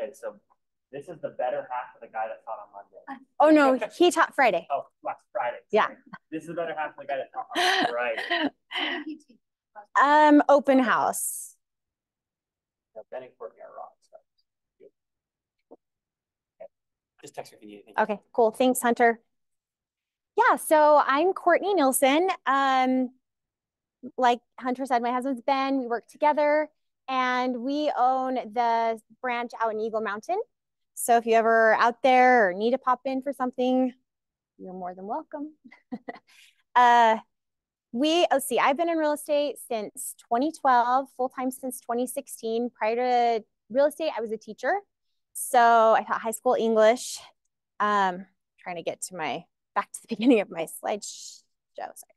Okay, so this is the better half of the guy that taught on Monday. Oh no, he taught Friday. Oh, last Friday. Yeah. This is the better half of the guy that taught on Friday. Open house. So Ben and Courtney are wrong. So. Okay. Just text her if you need anything. Okay, cool. Thanks, Hunter. Yeah, so I'm Courtney Nielsen. Like Hunter said, my husband's Ben. We work together and we own the branch out in Eagle Mountain. So if you ever out there or need to pop in for something, you're more than welcome. Let's see, I've been in real estate since 2012, full-time since 2016. Prior to real estate, I was a teacher. So I taught high school English. Trying to get to back to the beginning of my slideshow. Sorry.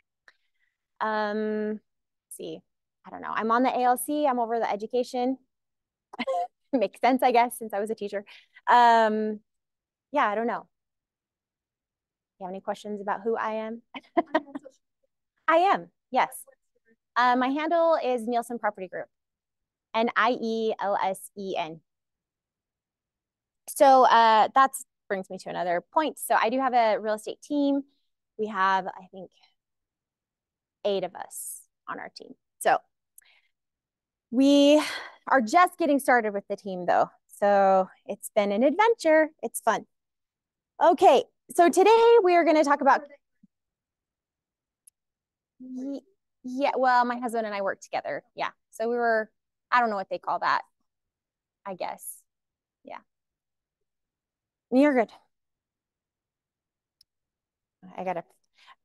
See, I don't know. I'm on the ALC. I'm over the education. Makes sense, I guess, since I was a teacher. Yeah, I don't know. You have any questions about who I am? I am, yes. My handle is Nielsen Property Group, Nielsen. So that brings me to another point. So I do have a real estate team. We have, I think, 8 of us on our team. So we are just getting started with the team though. So it's been an adventure. It's fun. Okay, so today we are going to talk about, yeah, well, my husband and I work together. Yeah. So I don't know what they call that, I guess. Yeah. You're good.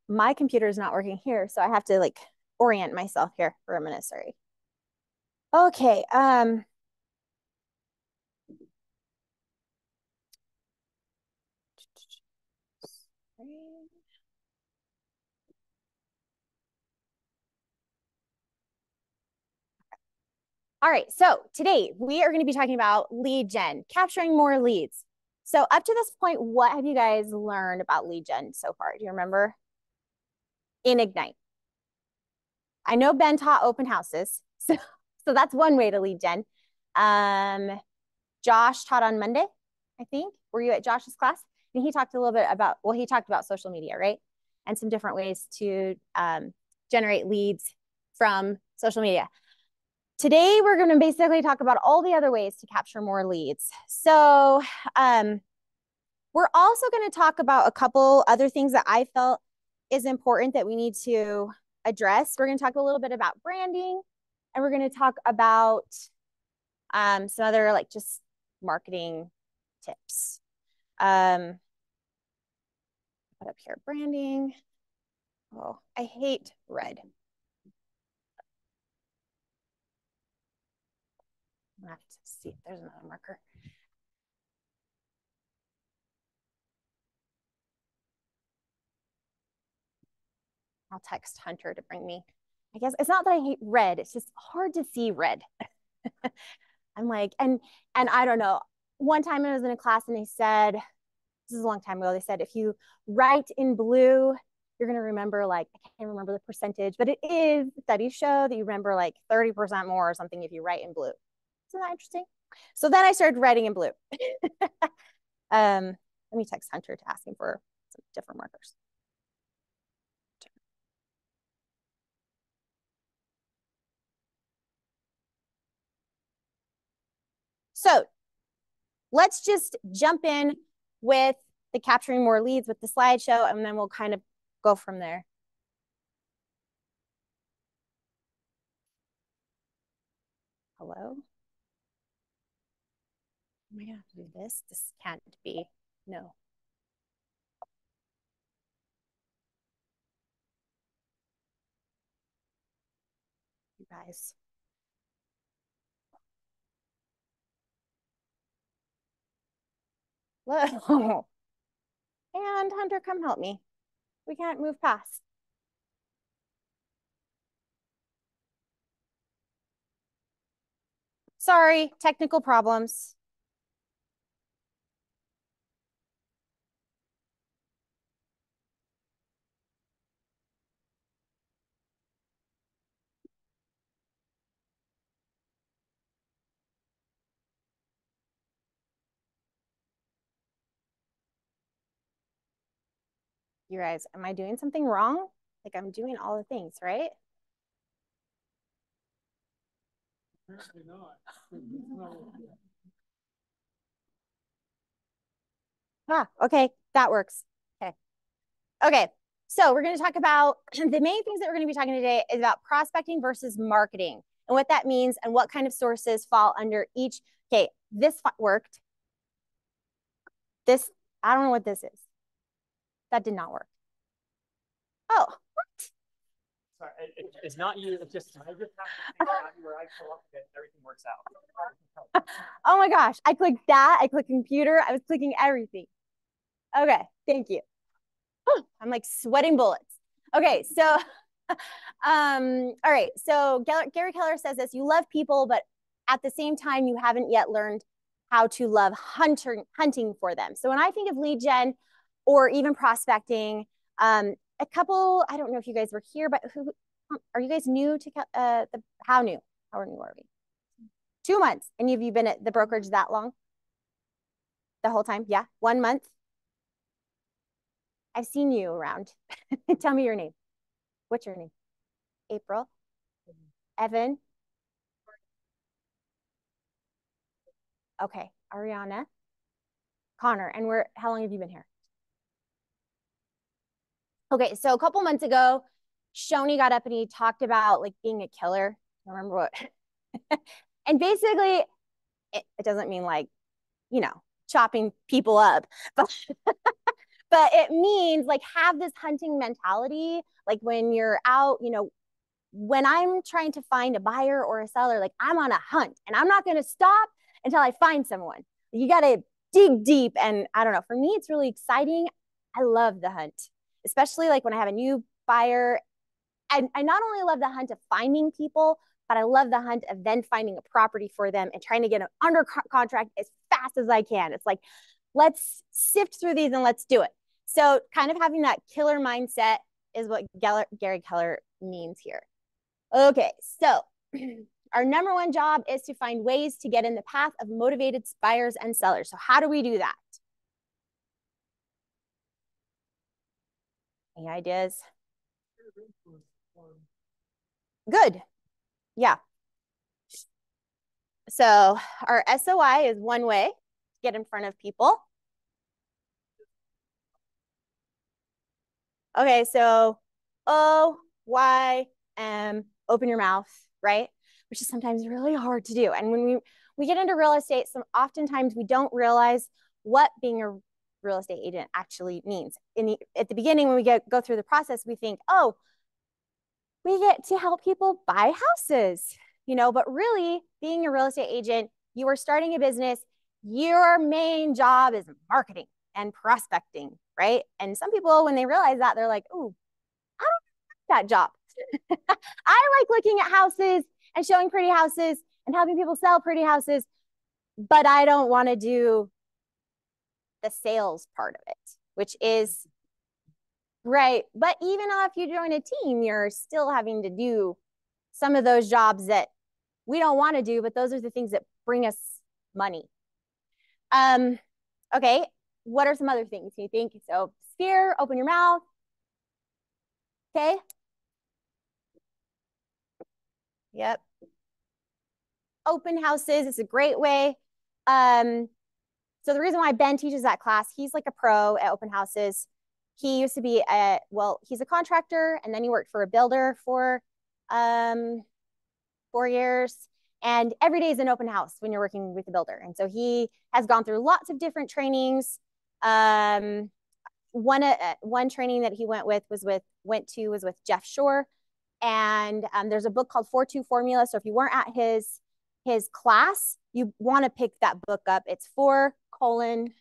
My computer is not working here, so I have to like orient myself here for a minute. Sorry. Okay. All right, so today we are going to be talking about lead gen, capturing more leads. So up to this point, what have you guys learned about lead gen so far? Do you remember? In Ignite. I know Ben taught open houses, so that's one way to lead gen. Josh taught on Monday, I think. Were you at Josh's class? And he talked a little bit about, well, he talked about social media, right? And some different ways to generate leads from social media. Today, we're going to basically talk about all the other ways to capture more leads. So we're also going to talk about a couple other things that I felt is important that we need to address. We're going to talk a little bit about branding, and we're going to talk about some other like just marketing tips. Put up here, branding. Oh, I hate red. I have to see if there's another marker. I'll text Hunter to bring me. I guess it's not that I hate red. It's just hard to see red. I'm like, and I don't know. One time I was in a class and they said, this is a long time ago, they said, if you write in blue, you're going to remember like, I can't remember the percentage, but it is, studies show that you remember like 30% more or something if you write in blue. Isn't that interesting? So then I started writing in blue. Let me text Hunter to ask him for some different markers. So let's just jump in with the capturing more leads with the slideshow, and then we'll kind of go from there. Hello? Am I gonna have to do this? This can't be, no. You guys. Whoa. And Hunter, come help me. We can't move past. Sorry, technical problems. You guys, am I doing something wrong? Like I'm doing all the things, right? Ah, okay, that works. Okay. Okay. So we're going to talk about the main things that we're going to be talking today is about prospecting versus marketing and what that means and what kind of sources fall under each. Okay, this worked. This, I don't know what this is. That did not work. Oh, what? Sorry, it's not you. It's just I just have to where I pull up and everything works out. Oh my gosh. I clicked that. I clicked computer. I was clicking everything. Okay. Thank you. I'm like sweating bullets. Okay. So, all right. So Gary Keller says this, you love people, but at the same time, you haven't yet learned how to love hunting for them. So when I think of lead gen or even prospecting, a couple, I don't know if you guys were here, but who are you guys new to how new? How new are we? 2 months. Any of you been at the brokerage that long? The whole time? Yeah. 1 month. I've seen you around. Tell me your name. What's your name? April. Evan. Okay. Ariana. Connor. And how long have you been here? Okay. So a couple months ago, Shoni got up and he talked about like being a killer. I remember what. And basically, it doesn't mean like, chopping people up, but but it means like have this hunting mentality. Like when you're out, when I'm trying to find a buyer or a seller, like I'm on a hunt and I'm not going to stop until I find someone. You got to dig deep. And I don't know, for me, it's really exciting. I love the hunt, especially like when I have a new buyer. I not only love the hunt of finding people, but I love the hunt of then finding a property for them and trying to get them under contract as fast as I can. It's like, let's sift through these and let's do it. So kind of having that killer mindset is what Gary Keller means here. Okay, so our number one job is to find ways to get in the path of motivated buyers and sellers. So how do we do that? Any ideas? Good. Yeah. So our SOI is one way to get in front of people. Okay, so OYM, open your mouth, right? Which is sometimes really hard to do. And when we get into real estate, oftentimes we don't realize what being a real estate agent actually means. At the beginning, when we go through the process, we think, oh, we get to help people buy houses, but really being a real estate agent, you are starting a business, your main job is marketing and prospecting, right? And some people, when they realize that, they're like, "Ooh, I don't like that job. I like looking at houses and showing pretty houses and helping people sell pretty houses, but I don't want to do the sales part of it, which is right. But even if you join a team, you're still having to do some of those jobs that we don't want to do, but those are the things that bring us money. Okay, what are some other things you think? So sphere, open your mouth. Okay. Yep. Open houses is a great way. So the reason why Ben teaches that class, he's like a pro at open houses. He used to be he's a contractor and then he worked for a builder for 4 years. And every day is an open house when you're working with a builder. And so he has gone through lots of different trainings. One training that he went to was with Jeff Shore. And there's a book called 4-2 Formula. So if you weren't at his class, you want to pick that book up. It's 4 colon.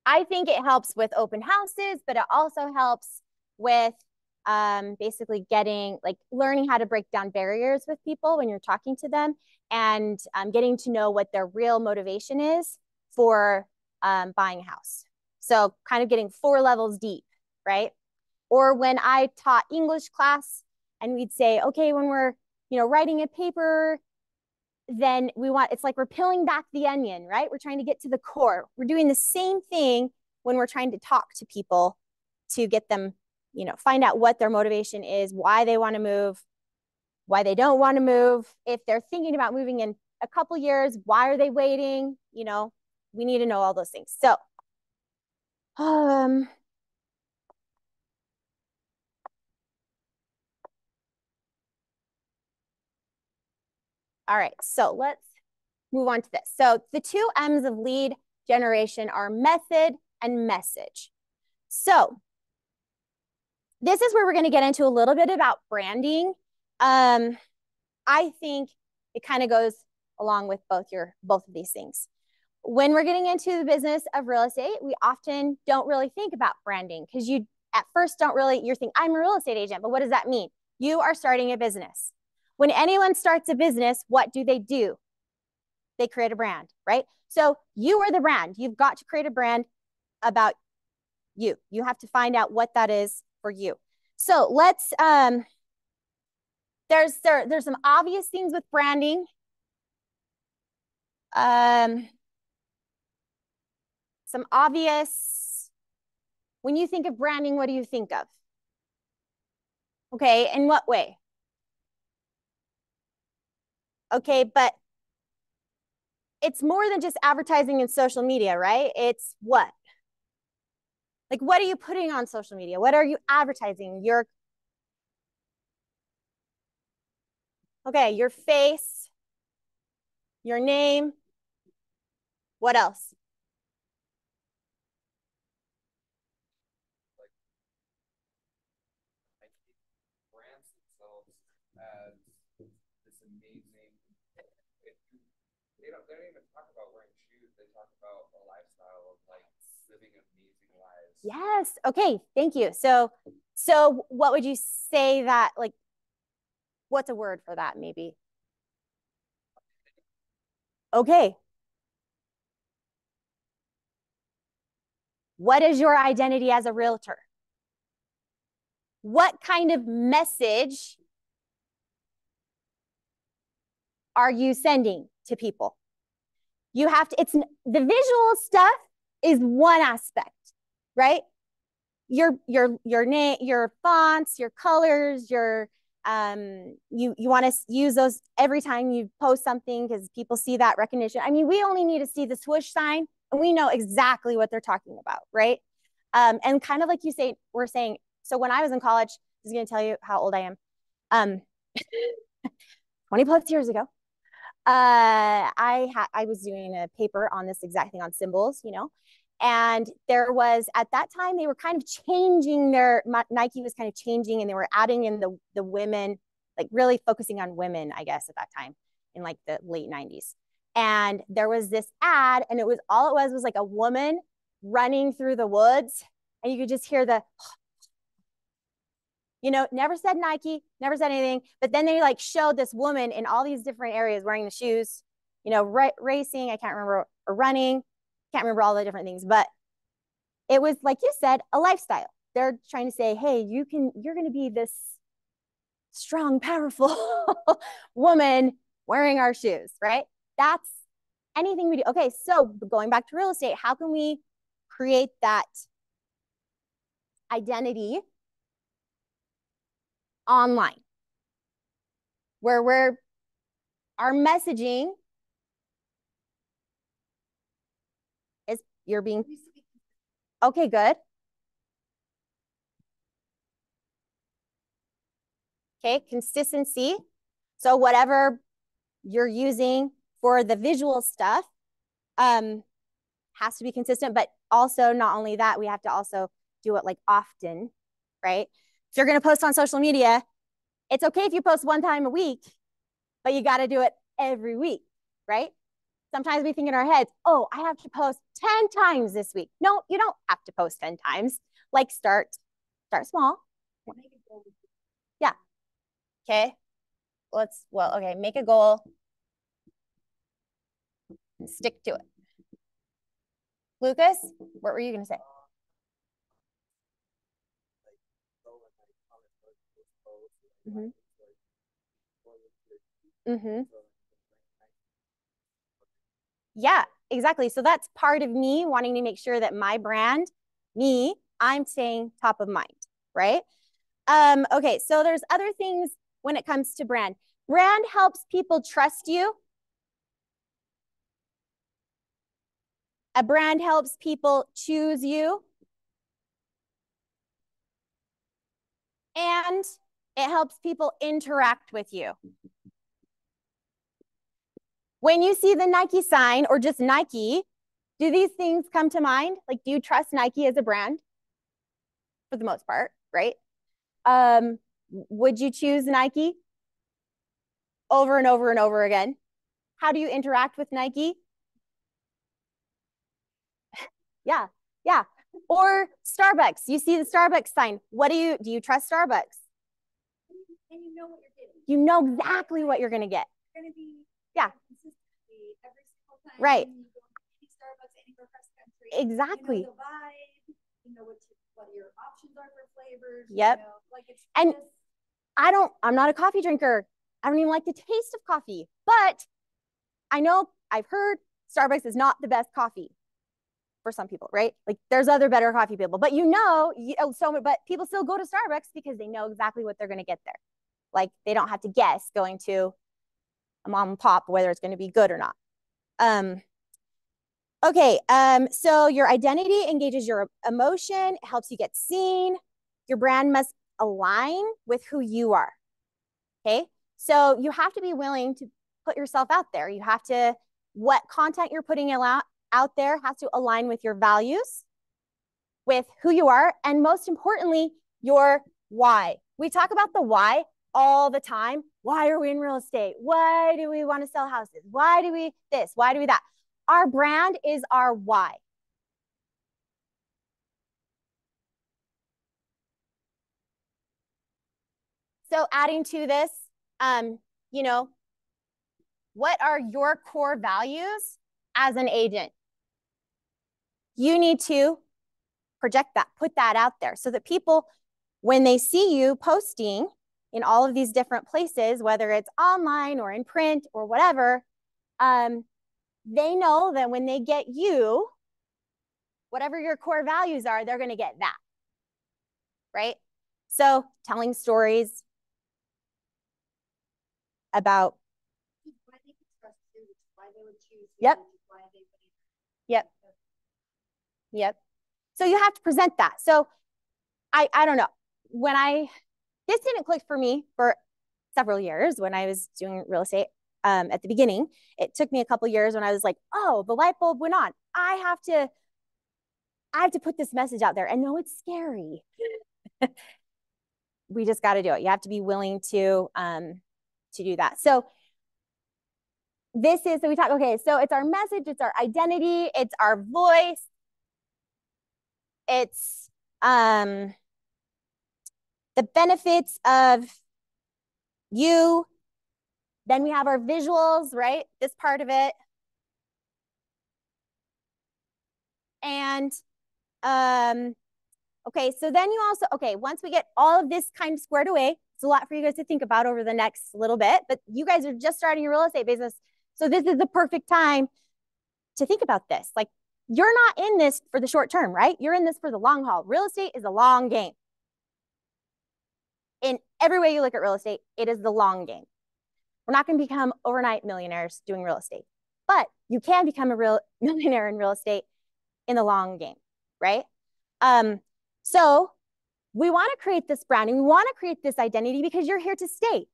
I think it helps with open houses, but it also helps with basically learning how to break down barriers with people when you're talking to them and getting to know what their real motivation is for buying a house. So kind of getting 4 levels deep, right? Or when I taught English class and we'd say, okay, when we're, writing a paper, then it's like we're peeling back the onion, right? We're trying to get to the core. We're doing the same thing when we're trying to talk to people to get them, find out what their motivation is, why they want to move, why they don't want to move. If they're thinking about moving in a couple years, why are they waiting? We need to know all those things. So, all right, so let's move on to this. So the two M's of lead generation are method and message. So this is where we're going to get into a little bit about branding. I think it kind of goes along with both of these things. When we're getting into the business of real estate, we often don't really think about branding because you at first you're thinking, I'm a real estate agent, but what does that mean? You are starting a business. When anyone starts a business, what do? They create a brand, right? So you are the brand. You've got to create a brand about you. You have to find out what that is for you. So let's, there's some obvious things with branding. Some obvious, when you think of branding, what do you think of? Okay, in what way? Okay, but it's more than just advertising in social media, right? It's what? Like, what are you putting on social media? What are you advertising? Your face, your name. What else? Brands themselves as this amazing. They don't even talk about wearing shoes. They talk about a lifestyle of like living amazing lives. Yes. Okay. Thank you. So what would you say that like? What's a word for that? Maybe. Okay. What is your identity as a realtor? What kind of message are you sending to people? You have to, it's the visual stuff is one aspect, right? Your name, your fonts, your colors, you want to use those every time you post something because people see that recognition. I mean, we only need to see the swoosh sign and we know exactly what they're talking about, right? And kind of like we're saying, so when I was in college, I was going to tell you how old I am. 20 plus years ago, I was doing a paper on this exact thing on symbols, and there was at that time they were kind of changing Nike was kind of changing and they were adding in the women, like really focusing on women, I guess, at that time in like the late 90s. And there was this ad and it was like a woman running through the woods and you could just hear the never said Nike, never said anything. But then they like showed this woman in all these different areas wearing the shoes, racing, I can't remember, or running, can't remember all the different things. But it was, like you said, a lifestyle. They're trying to say, hey, you're going to be this strong, powerful woman wearing our shoes, right? That's anything we do. Okay, so going back to real estate, how can we create that identity online where our messaging is you're being okay, good. Okay, consistency. So whatever you're using for the visual stuff has to be consistent, but also not only that, we have to also do it like often, right? If you're going to post on social media, it's okay if you post one time a week, but you got to do it every week, right? Sometimes we think in our heads, oh, I have to post 10 times this week. No, you don't have to post 10 times. Like start small. Yeah. Okay. Okay, make a goal and stick to it. Lucas, what were you going to say? Mm-hmm. Mm-hmm. Yeah, exactly. So that's part of me wanting to make sure that my brand, I'm staying top of mind, right? Okay, so there's other things when it comes to brand. Brand helps people trust you. A brand helps people choose you. And it helps people interact with you. When you see the Nike sign or just Nike, do these things come to mind? Like, do you trust Nike as a brand? For the most part, right? Would you choose Nike over and over and over again? How do you interact with Nike? Yeah, yeah. Or Starbucks. You see the Starbucks sign. What do you trust Starbucks? And you know what you're getting. You know exactly what you're going to get. You're going to be yeah. Consistently every single time. Right. You go to any Starbucks anywhere across the country. Exactly. You know the vibe. You know what your options are for flavors. Yep. You know, like it's and just... I'm not a coffee drinker. I don't even like the taste of coffee, but I know I've heard Starbucks is not the best coffee for some people, right? Like there's other better coffee people, but but people still go to Starbucks because they know exactly what they're going to get there. Like they don't have to guess going to a mom and pop whether it's going to be good or not. Okay, so your identity engages your emotion, helps you get seen. Your brand must align with who you are. Okay, so you have to be willing to put yourself out there. You have to, what content you're putting out there has to align with your values, with who you are, and most importantly, your why. We talk about the why all the time. Why are we in real estate? Why do we want to sell houses? Why do we this? Why do we that? Our brand is our why. So adding to this, what are your core values as an agent? You need to project that, put that out there so that people, when they see you posting in all of these different places, whether it's online or in print or whatever, they know that when they get you, whatever your core values are, they're going to get that, right? So telling stories about why they could trust you, why they would choose you, yep. Why they would... Yep. So you have to present that. So I don't know. This didn't click for me for several years when I was doing real estate at the beginning. It took me a couple years when I was like, oh, the light bulb went on. I have to put this message out there. And no, it's scary. We just got to do it. You have to be willing to do that. So so it's our message, it's our identity, it's our voice, it's the benefits of you. Then we have our visuals, right? This part of it. And okay, so then you also, once we get all of this kind of squared away, it's a lot for you guys to think about over the next little bit, but you guys are just starting your real estate business. So this is the perfect time to think about this. Like, you're not in this for the short term, right? You're in this for the long haul. Real estate is a long game. In every way you look at real estate, it is the long game. We're not going to become overnight millionaires doing real estate, but you can become a real millionaire in real estate in the long game, right? So we want to create this branding. We want to create this identity because you're here to stay.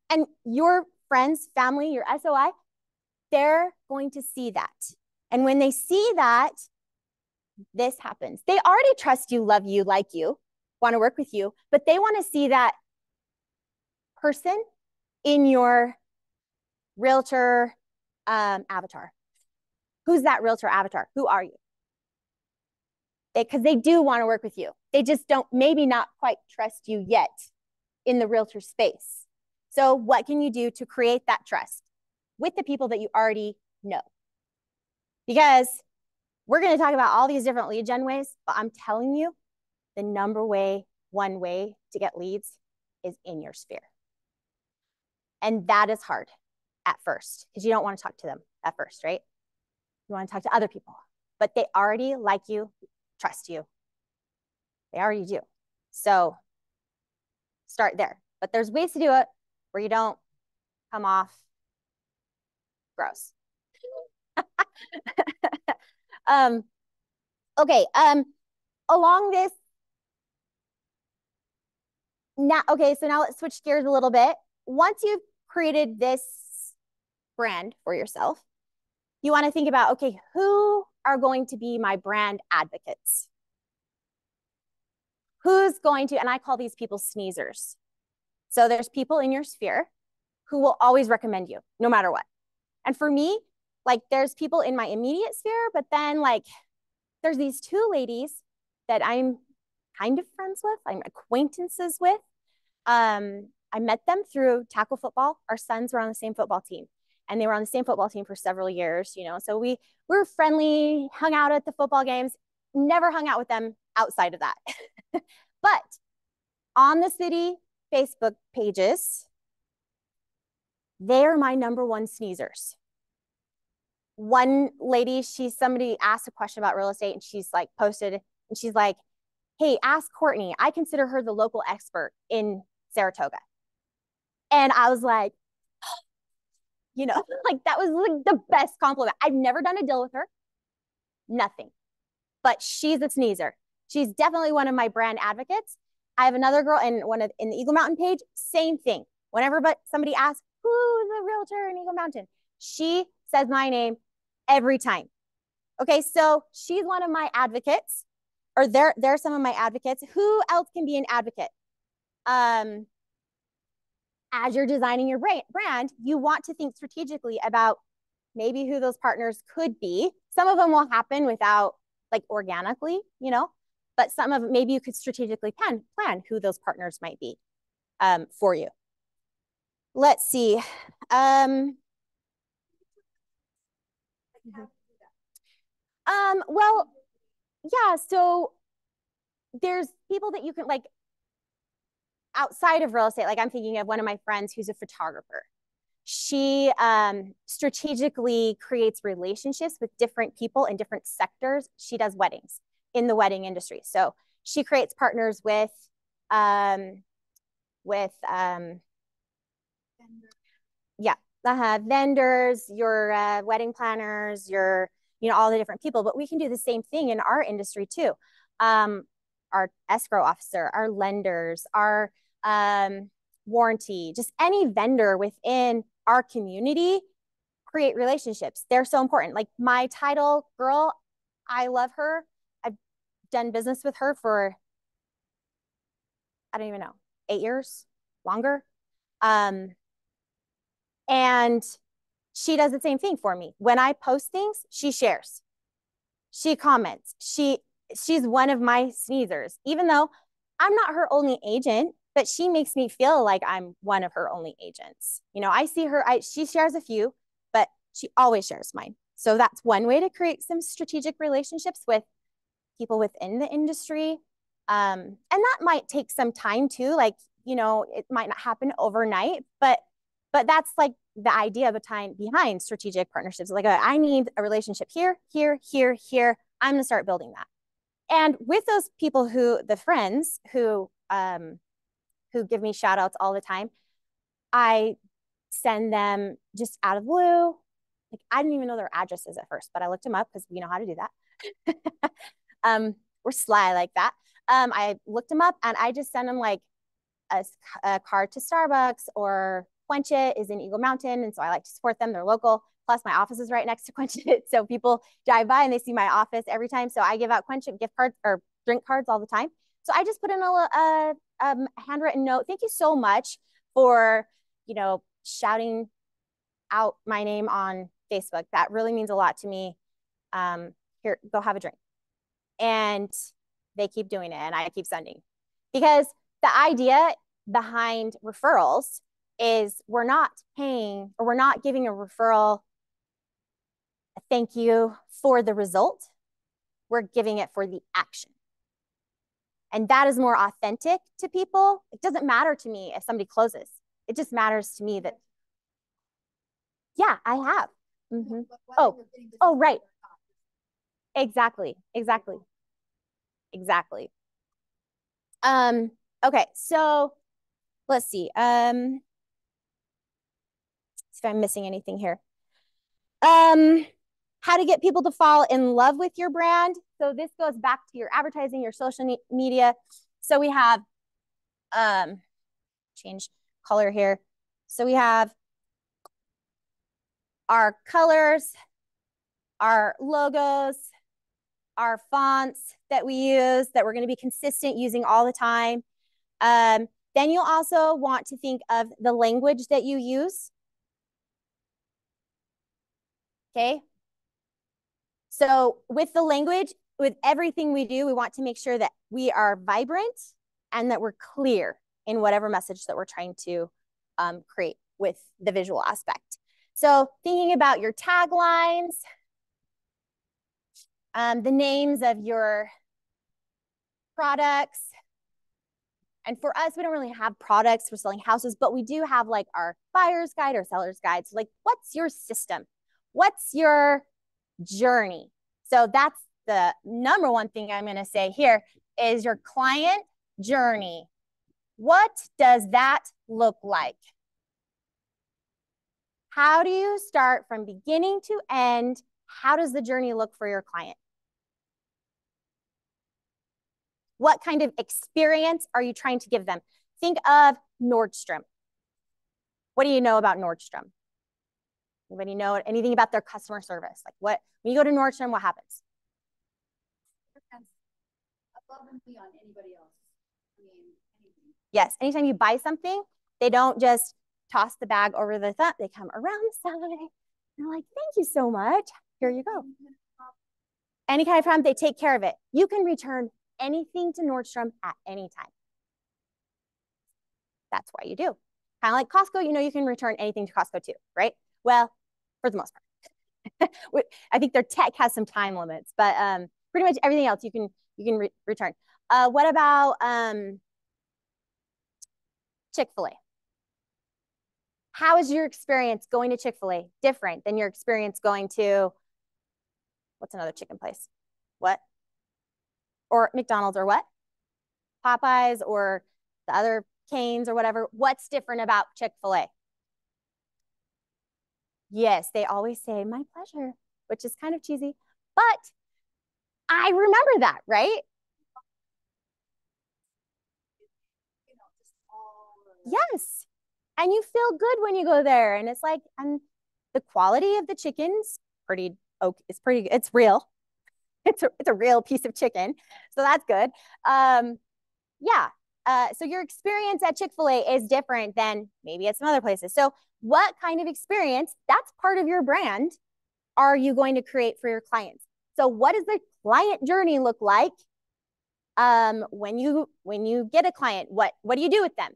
And your friends, family, your SOI, they're going to see that. And when they see that, this happens. They already trust you, love you, like you, want to work with you, but they want to see that person in your realtor avatar. Who's that realtor avatar? Who are you? Because they do want to work with you. They just don't, maybe not quite trust you yet in the realtor space. So what can you do to create that trust with the people that you already know? Because we're going to talk about all these different lead gen ways, but I'm telling you, the one way to get leads is in your sphere. And that is hard. at first because you don't want to talk to them at first, right? You want to talk to other people, but they already like you, trust you. They already do. So start there. But there's ways to do it where you don't come off gross. Okay. Along this now, okay, so now let's switch gears a little bit. Once you've created this brand for yourself, you want to think about, okay, who are going to be my brand advocates? Who's going to, and I call these people sneezers. So there's people in your sphere who will always recommend you no matter what. And for me, like there's people in my immediate sphere, but then like there's these two ladies that I'm kind of friends with, I'm acquaintances with. I met them through tackle football. Our sons were on the same football team and they were on the same football team for several years, you know, so we were friendly, hung out at the football games, never hung out with them outside of that. But on the city Facebook pages, they're my number one sneezers. One lady, somebody asked a question about real estate and she's like posted and she's like, hey, ask Courtney. I consider her the local expert in Saratoga. And I was like, you know, like that was like the best compliment. I've never done a deal with her, nothing, but she's a sneezer. She's definitely one of my brand advocates. I have another girl in the Eagle Mountain page, same thing. Whenever somebody asks, who's a realtor in Eagle Mountain? She says my name every time. Okay, so she's one of my advocates, or they're some of my advocates. Who else can be an advocate? As you're designing your brand, you want to think strategically about maybe who those partners could be. Some of them will happen without, like organically, you know, but some of maybe you could strategically plan who those partners might be for you. Let's see. Well, yeah, so there's people that you can like outside of real estate. Like I'm thinking of one of my friends who's a photographer. She strategically creates relationships with different people in different sectors. She does weddings in the wedding industry. So she creates partners with vendors, your wedding planners, your, you know, all the different people. But we can do the same thing in our industry too. Our escrow officer, our lenders, our warranty, just any vendor within our community, create relationships. They're so important. Like my title girl, I love her. I've done business with her for, I don't even know, 8 years, longer. And she does the same thing for me. When I post things, she shares, she comments, she's one of my sneezers, even though I'm not her only agent, but she makes me feel like I'm one of her only agents. You know, I see her, she shares a few, but she always shares mine. So that's one way to create some strategic relationships with people within the industry. And that might take some time too. Like, you know, it might not happen overnight, but that's like the idea behind strategic partnerships. Like I need a relationship here, here, here, here. I'm going to start building that. And with those people the friends who give me shout outs all the time, I send them just out of the blue. Like I didn't even know their addresses at first, but I looked them up because we know how to do that. We're sly like that. I looked them up and I just send them like a card to Starbucks, or Quench It is in Eagle Mountain. And so I like to support them. They're local. Plus my office is right next to Quench It. So people drive by and they see my office every time. So I give out Quench It gift cards or drink cards all the time. So I just put in a handwritten note. Thank you so much for, you know, shouting out my name on Facebook. That really means a lot to me. Here, go have a drink. And they keep doing it and I keep sending, because the idea behind referrals is we're not paying, or we're not giving a referral a thank you for the result. We're giving it for the action. And that is more authentic to people. It doesn't matter to me if somebody closes. It just matters to me that Yeah, I have. Mm-hmm. Whether you're getting Oh, right. or not. Exactly. Okay, so let's see. See if I'm missing anything here. How to get people to fall in love with your brand. So this goes back to your advertising, your social media. So we have, change color here. So we have our colors, our logos, our fonts that we use that we're going to be consistent using all the time. Then you'll also want to think of the language that you use. Okay. So with the language, with everything we do, we want to make sure that we are vibrant and that we're clear in whatever message that we're trying to create with the visual aspect. So thinking about your taglines, the names of your products. And for us, we don't really have products for selling houses, but we do have like our buyer's guide or seller's guide. So like, what's your system? What's your journey? So that's the number one thing I'm going to say here is your client journey. What does that look like? How do you start from beginning to end? How does the journey look for your client? What kind of experience are you trying to give them? Think of Nordstrom. What do you know about Nordstrom? Anybody know anything about their customer service? Like what, when you go to Nordstrom, what happens? Above and beyond anybody else. I mean, anything. Yes, anytime you buy something, they don't just toss the bag over the thumb. They come around the side. They're like, thank you so much. Here you go. Any kind of problem, they take care of it. You can return anything to Nordstrom at any time. That's why you do. Kind of like Costco, you know, you can return anything to Costco too, right? Well, for the most part. I think their tech has some time limits, but pretty much everything else you can return. What about Chick-fil-A? How is your experience going to Chick-fil-A different than your experience going to, what's another chicken place? What? Or McDonald's or what? Popeyes or the other Canes or whatever. What's different about Chick-fil-A? Yes, they always say, my pleasure, which is kind of cheesy, but I remember that, right? Yes. And you feel good when you go there. And it's like, and the quality of the chicken's pretty, okay, it's real. It's a real piece of chicken. So that's good. Yeah. So your experience at Chick-fil-A is different than maybe at some other places. So what kind of experience, that's part of your brand, are you going to create for your clients? So what does the client journey look like when you get a client? What do you do with them?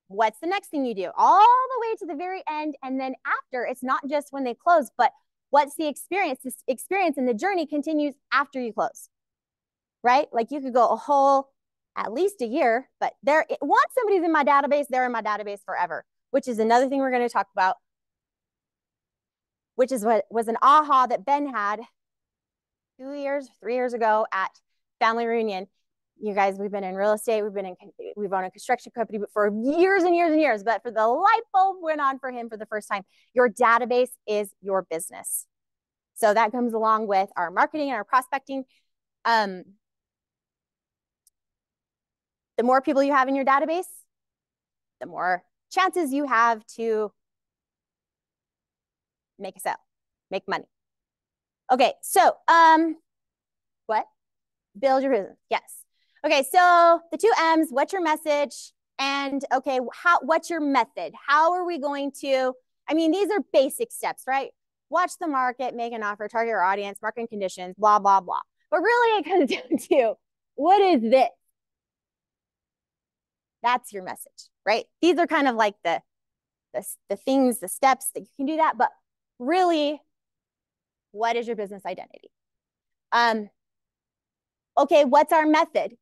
What's the next thing you do? All the way to the very end. And then after, it's not just when they close, but what's the experience? This experience and the journey continues after you close, right? Like you could go a whole, at least a year, but once somebody's in my database, they're in my database forever, which is another thing we're going to talk about, which is what was an aha that Ben had 3 years ago at family reunion. You guys, we've been in real estate. We've owned a construction company for years and years and years, but for the light bulb went on for him for the first time. Your database is your business. So that comes along with our marketing and our prospecting. The more people you have in your database, the more chances you have to make a sale, make money. Okay, so what? Build your business. Yes. Okay, so the 2 M's, what's your message? And okay, what's your method? How are we going to, I mean, these are basic steps, right? Watch the market, make an offer, target your audience, marketing conditions, blah, blah, blah. But really it comes down to, what is this? That's your message, right? These are kind of like the things, the steps that you can do that, but really, what is your business identity? Okay, what's our method?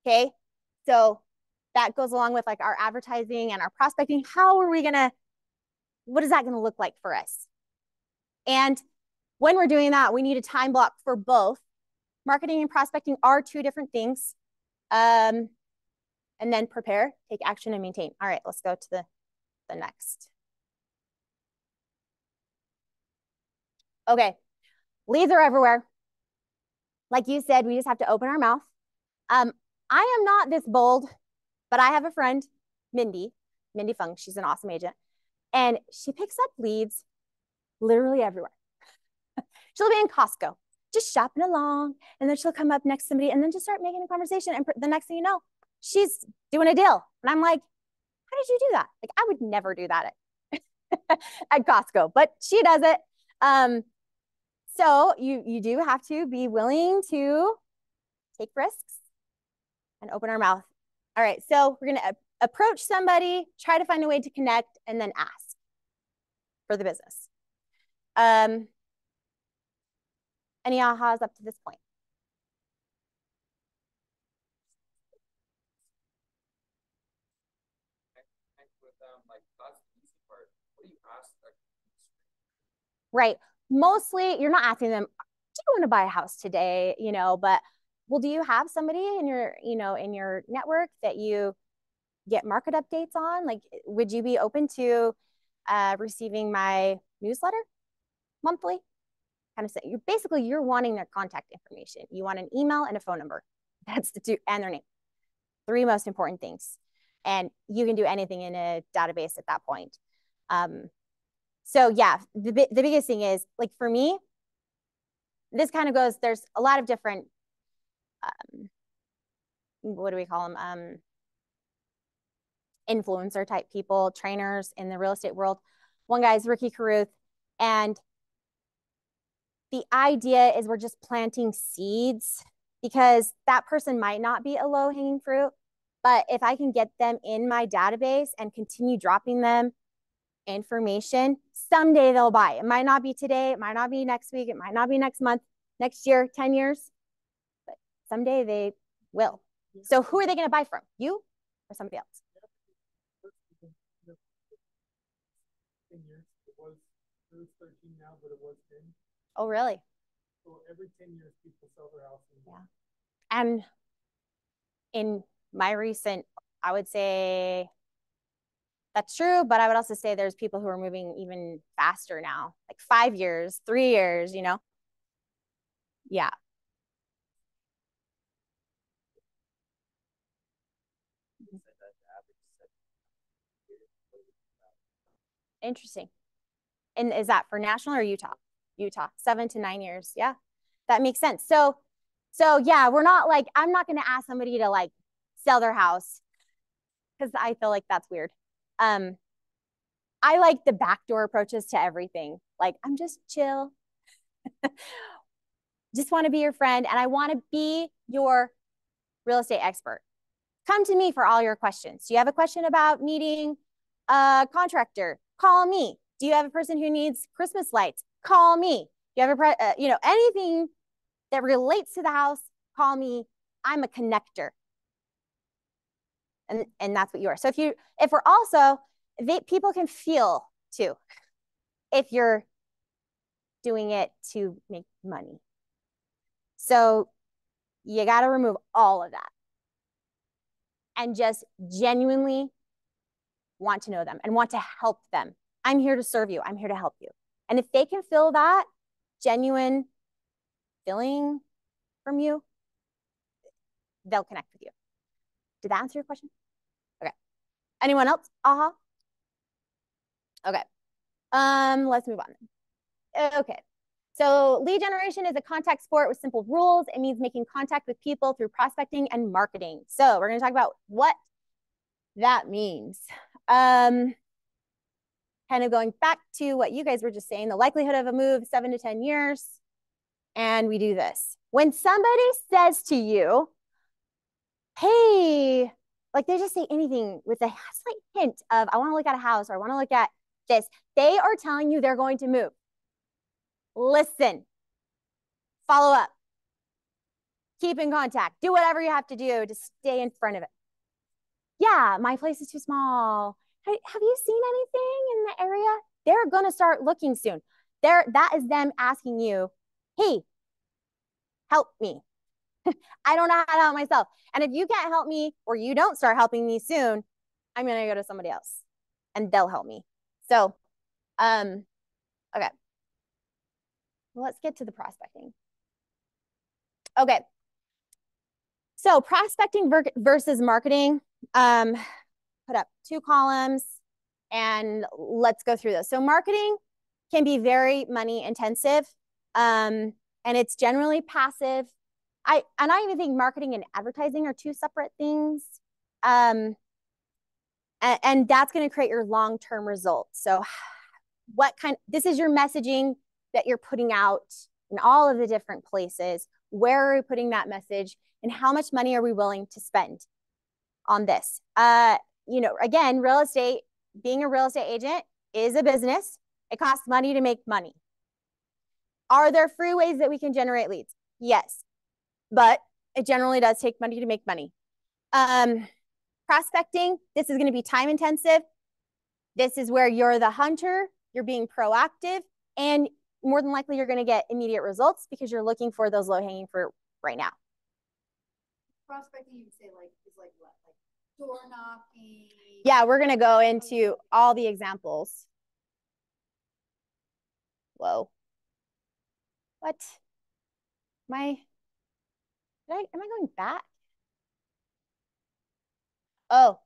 Okay, so that goes along with like our advertising and our prospecting. What is that gonna look like for us? And when we're doing that, we need a time block for both. Marketing and prospecting are two different things. And then prepare, take action, and maintain. All right, let's go to the next. Okay, leads are everywhere. Like you said, we just have to open our mouth. I am not this bold, but I have a friend, Mindy Fung. She's an awesome agent. And she picks up leads literally everywhere. She'll be in Costco, just shopping along, and then she'll come up next to somebody and then just start making a conversation. And the next thing you know, she's doing a deal. And I'm like, how did you do that? Like, I would never do that at Costco, but she does it. So you do have to be willing to take risks and open our mouth. All right, so we're gonna approach somebody, try to find a way to connect, and then ask for the business. Any ahas up to this point? With like that's the easy part. What do you ask? Right. Mostly, you're not asking them, do you want to buy a house today? You know, but well, do you have somebody in your, you know, in your network that you get market updates on? Like, would you be open to receiving my newsletter monthly? Kind of say you're wanting their contact information. You want an email and a phone number. That's the two, and their name. Three most important things. And you can do anything in a database at that point. So yeah, the biggest thing is, like, for me, this kind of goes, there's a lot of different, what do we call them? Influencer type people, trainers in the real estate world. One guy is Ricky Carruth. And the idea is we're just planting seeds, because that person might not be a low hanging fruit, but if I can get them in my database and continue dropping them information, someday they'll buy. It might not be today, it might not be next week, it might not be next month, next year, 10 years, but someday they will. So who are they going to buy from? You or somebody else? 10 years. It was 13 now, but it was 10. Oh, really? So every 10 years, people sell their house. Yeah. And in my recent, I would say that's true, but I would also say there's people who are moving even faster now, like 5 years, 3 years, you know? Yeah. Interesting. And is that for national or Utah? Utah, 7 to 9 years. Yeah, that makes sense. So yeah, we're not like, I'm not going to ask somebody to like sell their house, because I feel like that's weird. I like the backdoor approaches to everything. Like, I'm just chill. Just want to be your friend, and I want to be your real estate expert. Come to me for all your questions. Do you have a question about needing a contractor? Call me. Do you have a person who needs Christmas lights? Call me. Do you have anything that relates to the house? Call me. I'm a connector. And that's what you are. So if we're also, people can feel too, if you're doing it to make money. So you got to remove all of that and just genuinely want to know them and want to help them. I'm here to serve you. I'm here to help you. And if they can feel that genuine feeling from you, they'll connect with you. Did that answer your question? Okay. Anyone else? Uh-huh. Okay. Let's move on. Okay. So lead generation is a contact sport with simple rules. It means making contact with people through prospecting and marketing. So we're going to talk about what that means. Kind of going back to what you guys were just saying, the likelihood of a move, 7 to 10 years. And we do this. When somebody says to you, hey, like they just say anything with a slight hint of, I want to look at a house, or I want to look at this, they are telling you they're going to move. Listen, follow up, keep in contact, do whatever you have to do to stay in front of it. Yeah, my place is too small. Have you seen anything in the area? They're going to start looking soon. that is them asking you, hey, help me. I don't know how to help myself. And if you can't help me or you don't start helping me soon, I'm going to go to somebody else and they'll help me. So, okay. Well, let's get to the prospecting. Okay. So prospecting versus marketing, put up 2 columns and let's go through those. So marketing can be very money intensive, and it's generally passive. I even think marketing and advertising are 2 separate things. And that's going to create your long-term results. So this is your messaging that you're putting out in all of the different places. Where are we putting that message and how much money are we willing to spend on this? Again, being a real estate agent is a business. It costs money to make money. Are there free ways that we can generate leads? Yes, but it generally does take money to make money. Prospecting, this is going to be time intensive. This is where you're the hunter, you're being proactive, and more than likely you're going to get immediate results because you're looking for those low-hanging fruit right now. Prospecting, you would say is what? Like door knocking? Yeah, we're going to go into all the examples. Whoa. What? Am I going back? Oh,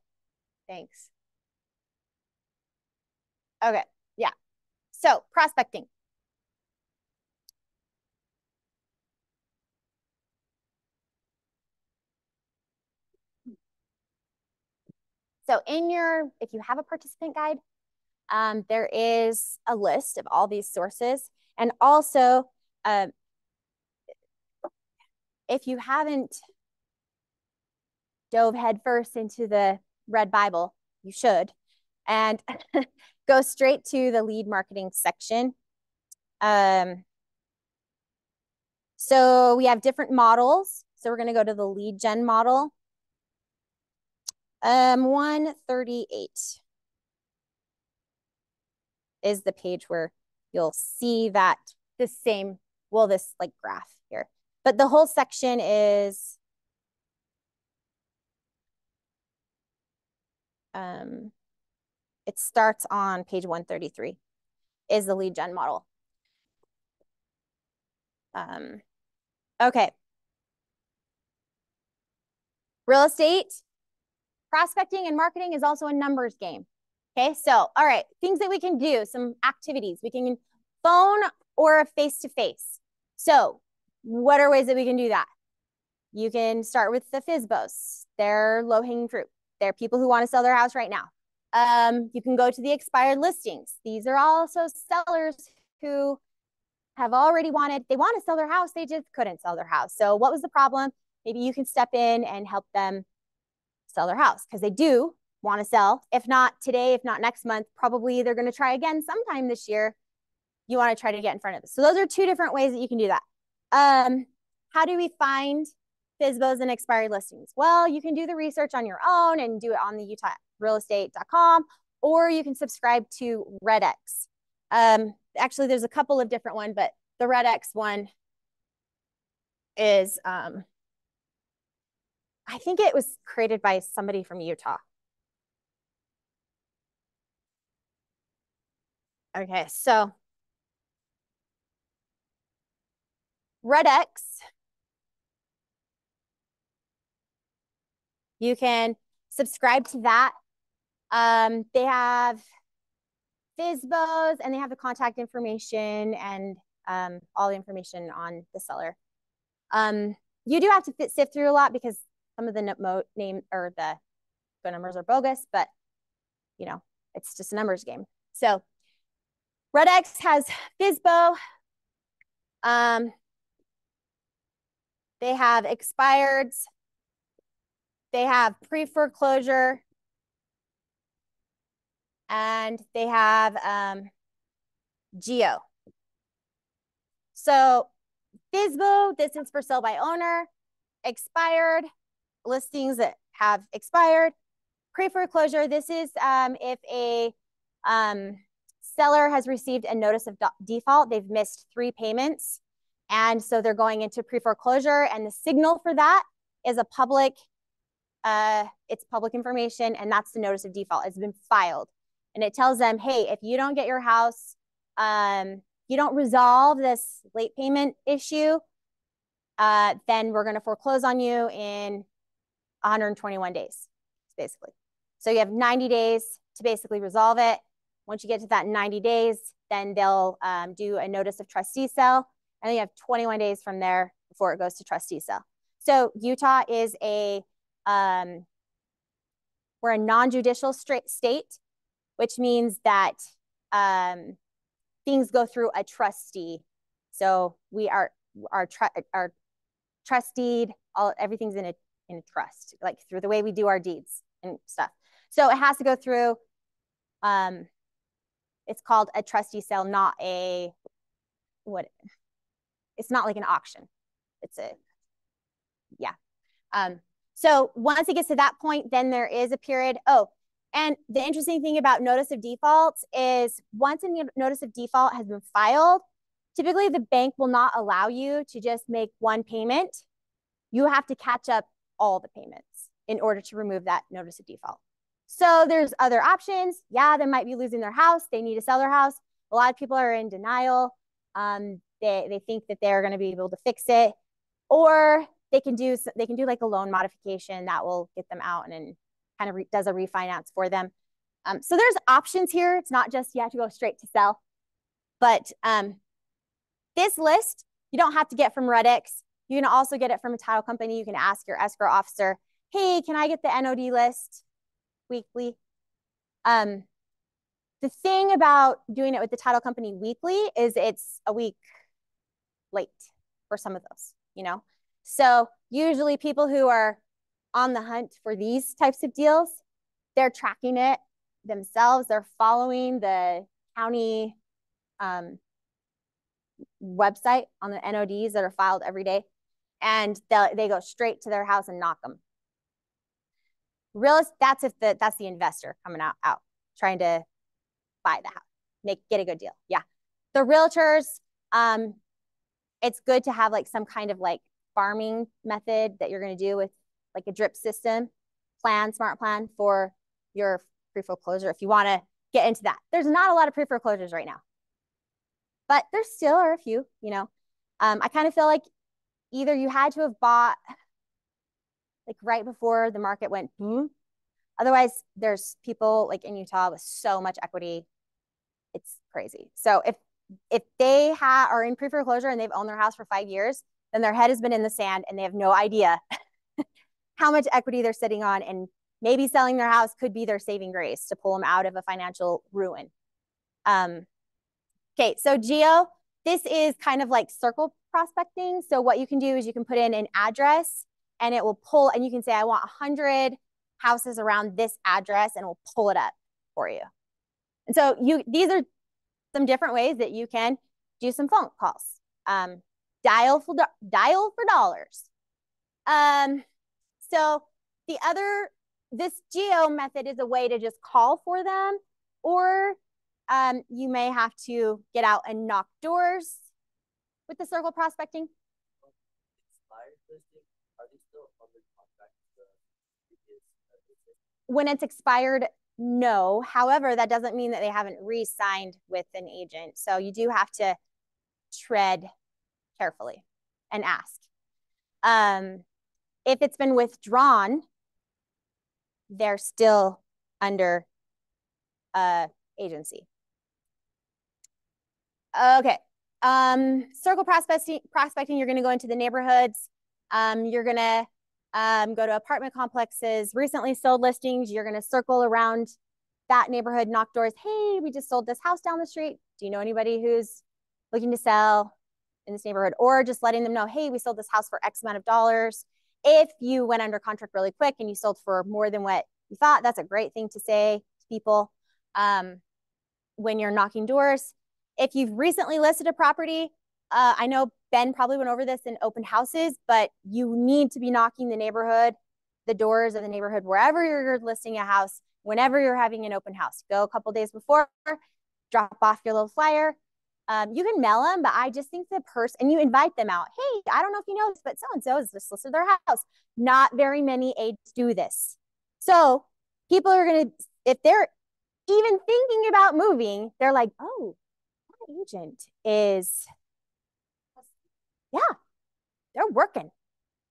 thanks. Okay, yeah. So prospecting. So if you have a participant guide, there is a list of all these sources. And also, if you haven't dove headfirst into the Red Bible, you should, and go straight to the lead marketing section. So we have different models. So we're going to go to the lead gen model. 138 is the page where you'll see that this like graph here. But the whole section is it starts on page 133 is the lead gen model. Okay. Real estate, prospecting and marketing is also a numbers game. Okay, so all right, things that we can do, some activities. We can phone or face-to-face. So what are ways that we can do that? You can start with the FSBOs. They're low-hanging fruit. They're people who want to sell their house right now. You can go to the expired listings. These are also sellers who have already they want to sell their house. They just couldn't sell their house. So what was the problem? Maybe you can step in and help them sell their house because they do want to sell. If not today, if not next month, probably they're going to try again sometime this year. You want to try to get in front of it. So those are 2 different ways that you can do that. How do we find FSBOs and expired listings? Well, you can do the research on your own and do it on the utahrealestate.com, or you can subscribe to RedX. Actually, there's a couple of different ones, but the RedX one is, I think it was created by somebody from Utah. Okay, so RedX, you can subscribe to that. They have FSBOs and they have the contact information and all the information on the seller. You do have to sift through a lot because some of the name or the phone numbers are bogus, but it's just a numbers game. So RedX has FSBO. They have expireds. They have pre-foreclosure. And they have Geo. So FSBO, this is for sale by owner. Expired, listings that have expired. Pre-foreclosure, this is if a Seller has received a notice of default. They've missed 3 payments. And so they're going into pre-foreclosure. And the signal for that is a public, it's public information. And that's the notice of default. It's been filed. And it tells them, hey, if you don't get your house, you don't resolve this late payment issue, then we're going to foreclose on you in 121 days, basically. So you have 90 days to basically resolve it. Once you get to that 90 days, then they'll do a notice of trustee sale. And then you have 21 days from there before it goes to trustee sale. So Utah is we're a non-judicial state, which means that things go through a trustee. So we are trusteed, everything's in a trust, like through the way we do our deeds and stuff. So it has to go through, it's called a trustee sale, not a, it's not like an auction. It's a, yeah. So once it gets to that point, then there is a period. Oh, and the interesting thing about notice of defaults is once a notice of default has been filed, typically the bank will not allow you to just make one payment. You have to catch up all the payments in order to remove that notice of default. So there's other options. Yeah, they might be losing their house. They need to sell their house. A lot of people are in denial. They think that they're going to be able to fix it, or they can do like a loan modification that will get them out and kind of does a refinance for them. So there's options here. It's not just you have to go straight to sell. But this list, you don't have to get from Redx. You can also get it from a title company. You can ask your escrow officer, hey, can I get the NOD list weekly? The thing about doing it with the title company weekly is it's a week late for some of those, you know? So usually people who are on the hunt for these types of deals, they're tracking it themselves. They're following the county website on the NODs that are filed every day. And they go straight to their house and knock them. That's the investor coming out trying to buy the house, get a good deal. Yeah. The realtors, it's good to have like some kind of like farming method that you're going to do with like a drip system smart plan for your pre-foreclosure if you want to get into that. There's not a lot of pre-foreclosures right now, but there still are a few, you know. I kind of feel like either you had to have bought like right before the market went boom. Otherwise, there's people like in Utah with so much equity. It's crazy. So if they are in pre-foreclosure and they've owned their house for 5 years, then their head has been in the sand and they have no idea how much equity they're sitting on, and maybe selling their house could be their saving grace to pull them out of a financial ruin. Okay, so geo, this is kind of like circle prospecting. So what you can do is you can put in an address and it will pull, and you can say, I want 100 houses around this address, and it will pull it up for you. And so these are some different ways that you can do some phone calls. Dial for dollars. So this geo method is a way to just call for them, or you may have to get out and knock doors with the circle prospecting. When it's expired, no. However, that doesn't mean that they haven't re-signed with an agent. So you do have to tread carefully and ask. If it's been withdrawn, they're still under agency. Okay. Circle prospecting, you're going to go into the neighborhoods. You're going to go to apartment complexes, recently sold listings. You're going to circle around that neighborhood, knock doors. Hey, we just sold this house down the street. Do you know anybody who's looking to sell in this neighborhood? Or just letting them know, hey, we sold this house for X amount of dollars. If you went under contract really quick and you sold for more than what you thought, that's a great thing to say to people when you're knocking doors. If you've recently listed a property, I know Ben probably went over this in open houses, but you need to be knocking the doors of the neighborhood, wherever you're listing a house, whenever you're having an open house. Go a couple days before, drop off your little flyer. You can mail them, but I just think the person, and you invite them out. Hey, I don't know if you know this, but so-and-so is just listed their house. Not very many aides do this. So people are going to, if they're even thinking about moving, they're like, oh, that agent is, yeah, they're working.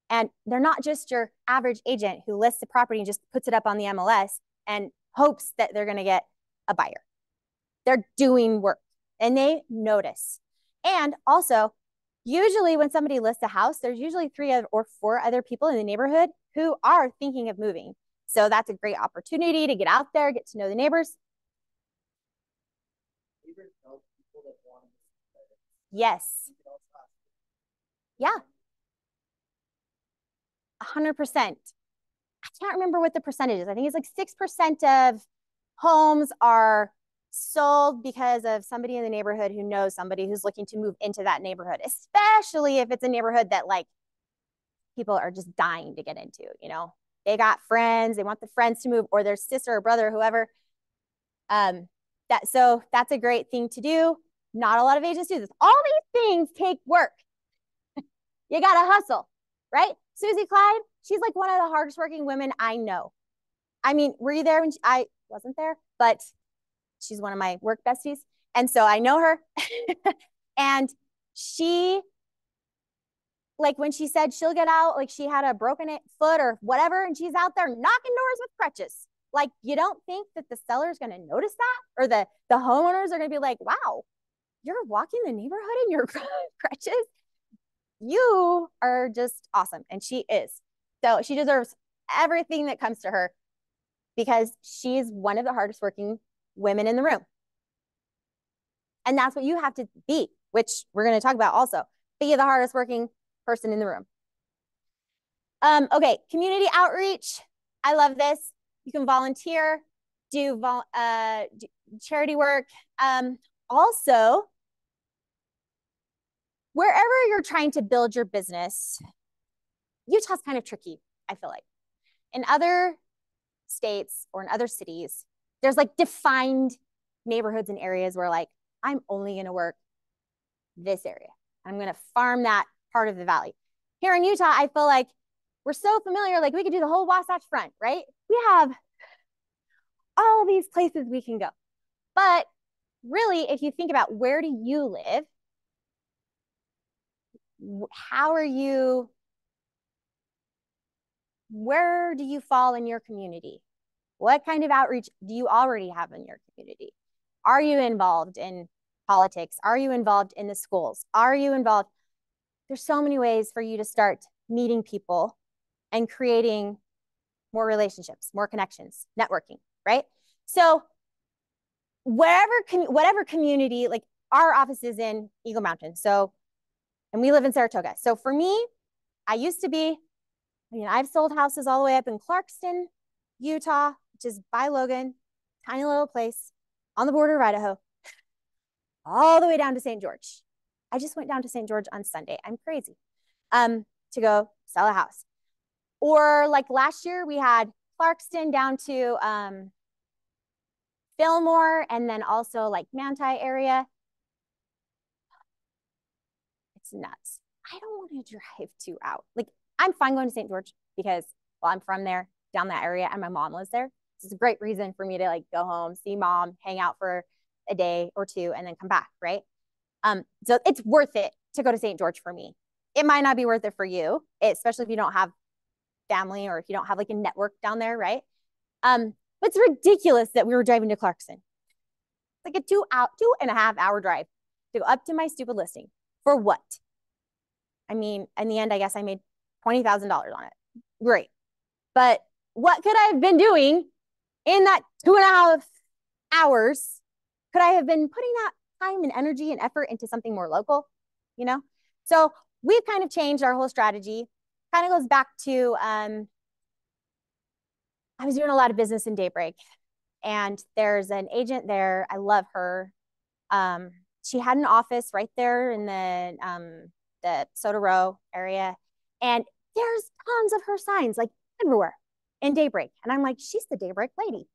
And they're not just your average agent who lists the property and just puts it up on the MLS and hopes that they're going to get a buyer. They're doing work and they notice. And also, usually when somebody lists a house, there's usually 3 or 4 other people in the neighborhood who are thinking of moving. So that's a great opportunity to get out there, get to know the neighbors. Yes. Yeah. 100%. I can't remember what the percentage is. I think it's like 6% of homes are sold because of somebody in the neighborhood who knows somebody who's looking to move into that neighborhood, especially if it's a neighborhood that like people are just dying to get into, you know, they got friends, they want the friends to move or their sister or brother, or whoever. So that's a great thing to do. Not a lot of agents do this. All these things take work. You got to hustle, right? Susie Clyde, she's like one of the hardest working women I know. I mean, were you there when I wasn't there? But she's one of my work besties. And so I know her. And she, like when she said she'll get out, like she had a broken foot or whatever, and she's out there knocking doors with crutches. Like, you don't think that the seller's going to notice that? Or the homeowners are going to be like, wow, you're walking the neighborhood in your crutches? You are just awesome. And she is. So she deserves everything that comes to her because she's one of the hardest working women in the room. And that's what you have to be, which we're going to talk about also. Be the hardest working person in the room. Okay, community outreach. I love this. You can volunteer, do charity work. Also, wherever you're trying to build your business, Utah's kind of tricky, I feel like. In other states or in other cities, there's like defined neighborhoods and areas where like, I'm only going to work this area. I'm going to farm that part of the valley. Here in Utah, I feel like we're so familiar, like we could do the whole Wasatch Front, right? We have all these places we can go. But really, if you think about where do you live, where do you fall in your community? What kind of outreach do you already have in your community? Are you involved in politics? Are you involved in the schools? Are you involved? There's so many ways for you to start meeting people and creating more relationships, more connections, networking, right? So whatever community, like our office is in Eagle Mountain. So, and we live in Saratoga. So for me, I've sold houses all the way up in Clarkston, Utah, which is by Logan, tiny little place on the border of Idaho, all the way down to St. George. I just went down to St. George on Sunday. I'm crazy. To go sell a house. Or like last year, we had Clarkston down to Fillmore and then also like Manti area. It's nuts. I don't want to drive 2 hours. Like I'm fine going to St. George because, well, I'm from there, down that area, and my mom lives there. It's a great reason for me to like go home, see mom, hang out for a day or 2, and then come back, right? So it's worth it to go to St. George for me. It might not be worth it for you, especially if you don't have family or if you don't have like a network down there, right? But it's ridiculous that we were driving to Clarkson. It's like a 2.5 hour drive to go up to my stupid listing. For what? I mean, in the end, I guess I made $20,000 on it. Great. But what could I have been doing in that 2.5 hours? Could I have been putting that time and energy and effort into something more local? You know? So we've kind of changed our whole strategy. Kind of goes back to, I was doing a lot of business in Daybreak, and there's an agent there. I love her. She had an office right there in the Soda Row area, and there's tons of her signs like everywhere in Daybreak. And I'm like, she's the Daybreak lady.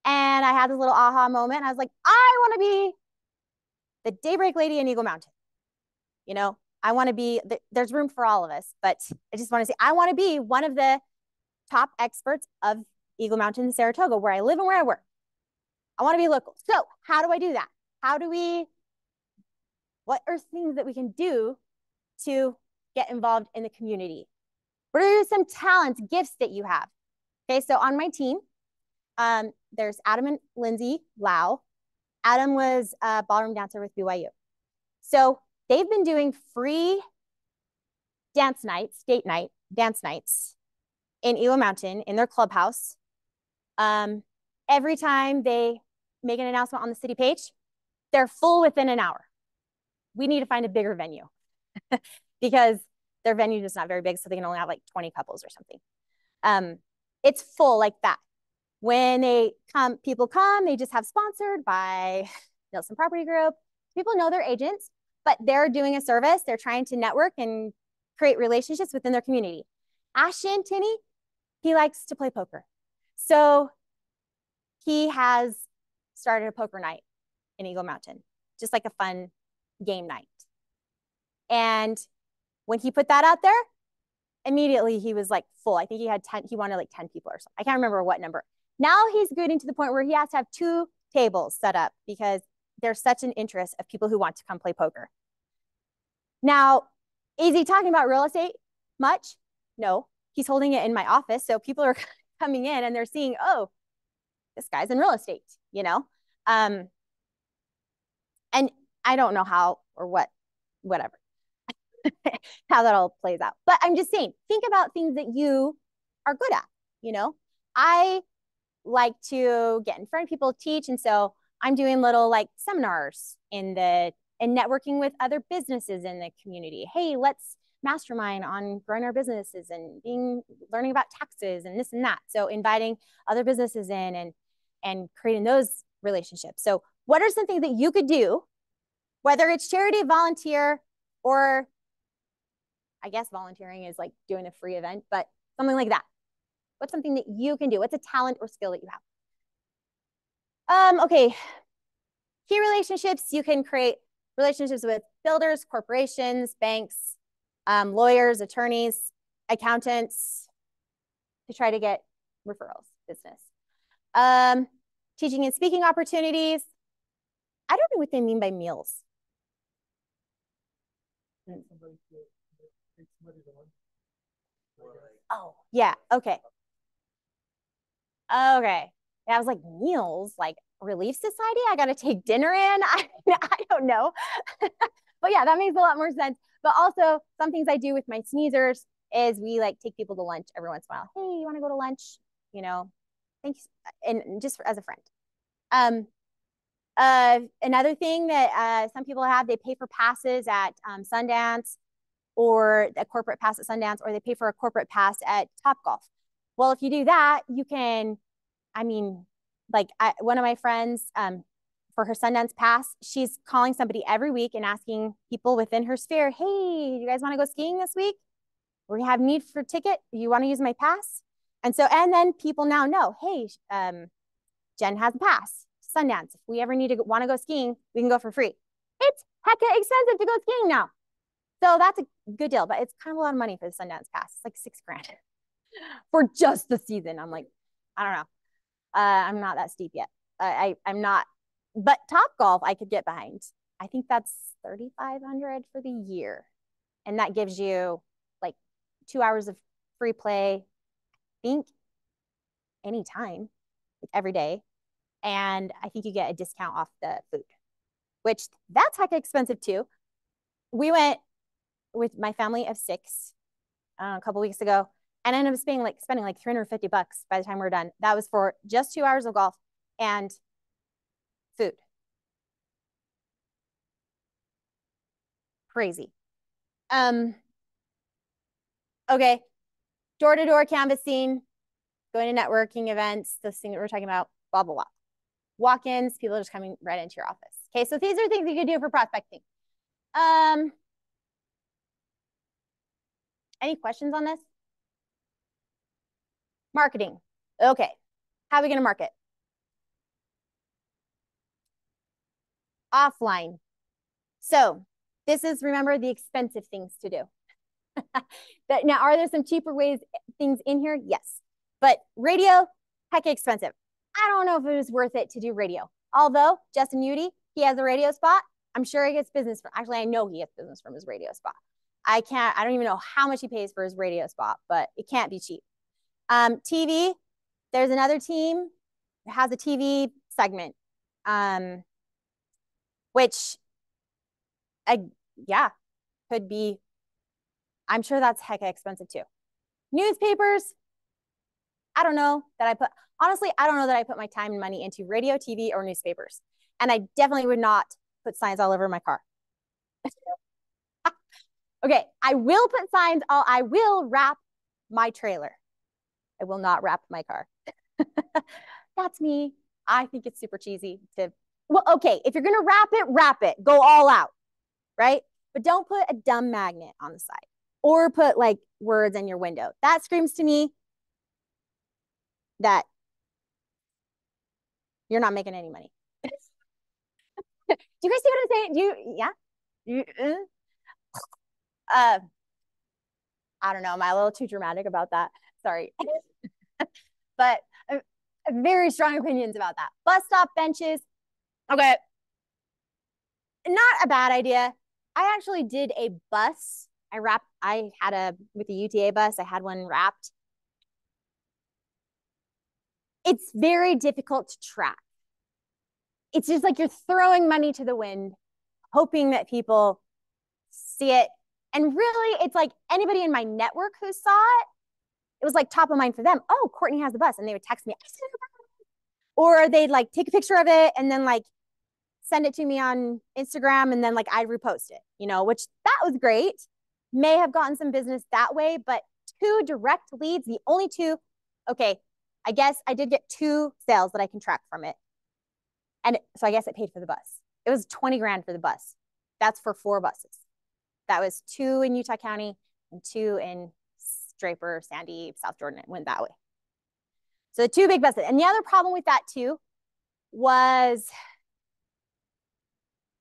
And I had this little aha moment. I was like, I want to be the daybreak lady in Eagle Mountain. You know, I want to be, there's room for all of us, but I just want to say, I want to be one of the top experts of Eagle Mountain in Saratoga, where I live and where I work. I want to be local. So how do I do that? What are things that we can do to get involved in the community? What are some talents, gifts that you have? Okay, so on my team, there's Adam and Lindsay Lau. Adam was a ballroom dancer with BYU. So they've been doing free dance nights, dance nights in Eagle Mountain in their clubhouse. Every time they make an announcement on the city page, they're full within an hour. We need to find a bigger venue because their venue is not very big, so they can only have like 20 couples or something. It's full like that. When people come, they just have sponsored by Nielsen Property Group. People know their agents, but they're doing a service. They're trying to network and create relationships within their community. Ashton Tinney, he likes to play poker. So he has started a poker night in Eagle Mountain, just like a fun game night. And when he put that out there, immediately he was like full. I think he wanted like 10 people or something. I can't remember what number. Now he's getting to the point where he has to have 2 tables set up because there's such an interest of people who want to come play poker. Now, is he talking about real estate much? No, he's holding it in my office. So people are coming in and they're seeing, oh, this guy's in real estate, you know? And I don't know how or whatever, how that all plays out. But I'm just saying, think about things that you are good at, you know? I like to get in front of people, teach. And so I'm doing little like seminars and networking with other businesses in the community. Hey, let's mastermind on growing our businesses and learning about taxes and this and that. So inviting other businesses in and creating those relationships. So what are some things that you could do, whether it's charity, volunteer, or I guess volunteering is like doing a free event, but something like that. What's something that you can do? What's a talent or skill that you have? Okay. Key relationships. You can create relationships with builders, corporations, banks, lawyers, attorneys, accountants to try to get referrals, business. Teaching and speaking opportunities. I don't know what they mean by meals. Oh, yeah. Okay. Okay. I was like, meals, like Relief Society? I got to take dinner in? I don't know. But yeah, that makes a lot more sense. But also, some things I do with my sneezers is we like take people to lunch every once in a while. Hey, you want to go to lunch? You know, thanks. And just as a friend. Another thing that some people have, they pay for passes at Sundance, or a corporate pass at Sundance, or they pay for a corporate pass at Topgolf. Well, if you do that, you can, I mean, like one of my friends, for her Sundance pass, she's calling somebody every week and asking people within her sphere, hey, you guys want to go skiing this week? We have need for ticket. You want to use my pass? And then people now know, hey, Jen has a pass. Sundance. If we ever want to go skiing, we can go for free. It's hecka expensive to go skiing now. So that's a good deal, but it's kind of a lot of money for the Sundance pass. It's like $6,000 for just the season. I'm like, I don't know. I'm not that steep yet. I'm not, but Topgolf I could get behind. I think that's $3,500 for the year. And that gives you like 2 hours of free play, I think anytime, like every day. And I think you get a discount off the food, which that's heck expensive too. We went with my family of 6 a couple weeks ago, and I ended up spending like $350 by the time we're done. That was for just 2 hours of golf and food. Crazy. Okay. Door-to-door canvassing, going to networking events, this thing that we're talking about, blah, blah, blah. Walk-ins, people are just coming right into your office. Okay, so these are things you can do for prospecting. Any questions on this? Marketing. Okay, how are we going to market? offline. So this is, remember, the expensive things to do. Now, are there some cheaper things in here? Yes. But radio, heck expensive. I don't know if it was worth it to do radio. Although Justin Udy, he has a radio spot. I'm sure he gets business from, actually, I know he gets business from his radio spot. I don't even know how much he pays for his radio spot, but it can't be cheap. TV, there's another team that has a TV segment, which, yeah, could be, I'm sure that's hecka expensive too. Newspapers, I don't know that I put, honestly, I don't know that I put my time and money into radio, TV, or newspapers. And I definitely would not put signs all over my car. Okay, I will put signs, I will wrap my trailer. I will not wrap my car. That's me. I think it's super cheesy to, well, okay, if you're gonna wrap it, go all out, right? But don't put a dumb magnet on the side or put like words in your window. That screams to me that you're not making any money. Do you guys see what I'm saying? Yeah? I don't know. Am I a little too dramatic about that? Sorry. But very strong opinions about that. Bus stop benches. Okay. Not a bad idea. I actually did a bus. With the UTA bus, I had one wrapped. It's very difficult to track. It's just like you're throwing money to the wind, hoping that people see it. And really, it's like anybody in my network who saw it was like top of mind for them. Oh, Courtney has the bus. And they would text me, or they'd like take a picture of it and then like send it to me on Instagram. And then like I'd repost it, which that was great. May have gotten some business that way, but 2 direct leads, the only 2. Okay, I guess I did get 2 sales that I can track from it. And so I guess it paid for the bus. It was 20 grand for the bus. That's for 4 buses. That was 2 in Utah County and 2 in Draper, Sandy, South Jordan. It went that way. So the 2 big buses. And the other problem with that too was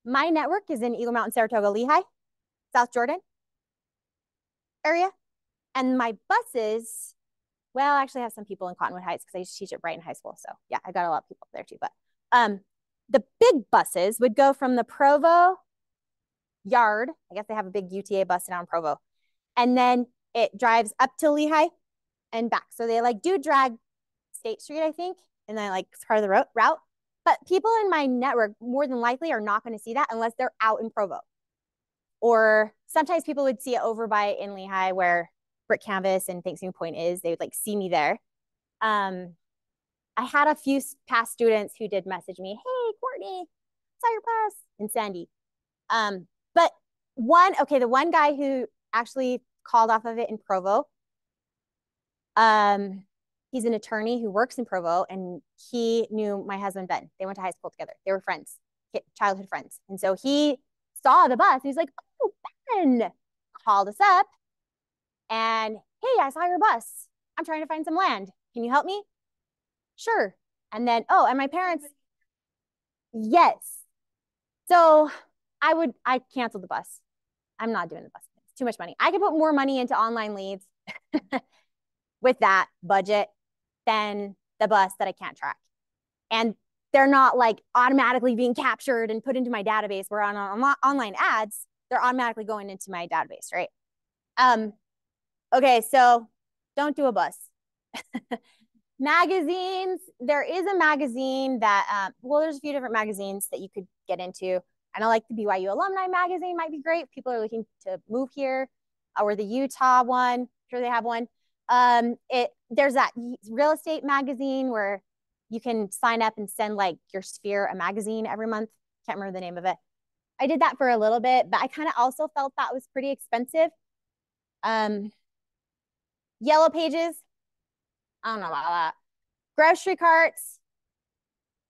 my network is in Eagle Mountain, Saratoga, Lehigh, South Jordan area. And my buses, well, I actually have some people in Cottonwood Heights because I used to teach at Brighton High School. So yeah, I got a lot of people there too. But the big buses would go from the Provo yard. I guess they have a big UTA bus down in Provo. And then it drives up to Lehigh and back. So they like do drag State Street, I think. And then like it's part of the route. But people in my network more than likely are not going to see that unless they're out in Provo. Or sometimes people would see it over by in Lehigh where Brick Canvas and Thanksgiving Point is. They would like see me there. I had a few past students who did message me, hey, Courtney, saw your bus in Sandy. But the one guy who actually called off of it in Provo, he's an attorney who works in Provo, and he knew my husband, Ben. They went to high school together. They were friends, childhood friends. And so he saw the bus. He's like, oh, Ben, called us up. And, hey, I saw your bus. I'm trying to find some land. Can you help me? Sure. And then, and my parents, yes. So I canceled the bus. I'm not doing the bus. It's too much money. I could put more money into online leads with that budget than the bus that I can't track. And they're not like automatically being captured and put into my database where on online ads, they're automatically going into my database, right? Okay, so don't do a bus. Magazines, there is a magazine that, there's a few different magazines that you could get into. I know like the BYU Alumni magazine might be great. People are looking to move here, or the Utah one, I'm sure they have one. There's that real estate magazine where you can sign up and send like your sphere a magazine every month. Can't remember the name of it. I did that for a little bit, but I kind of also felt that was pretty expensive. Yellow Pages, I don't know about that. Grocery carts.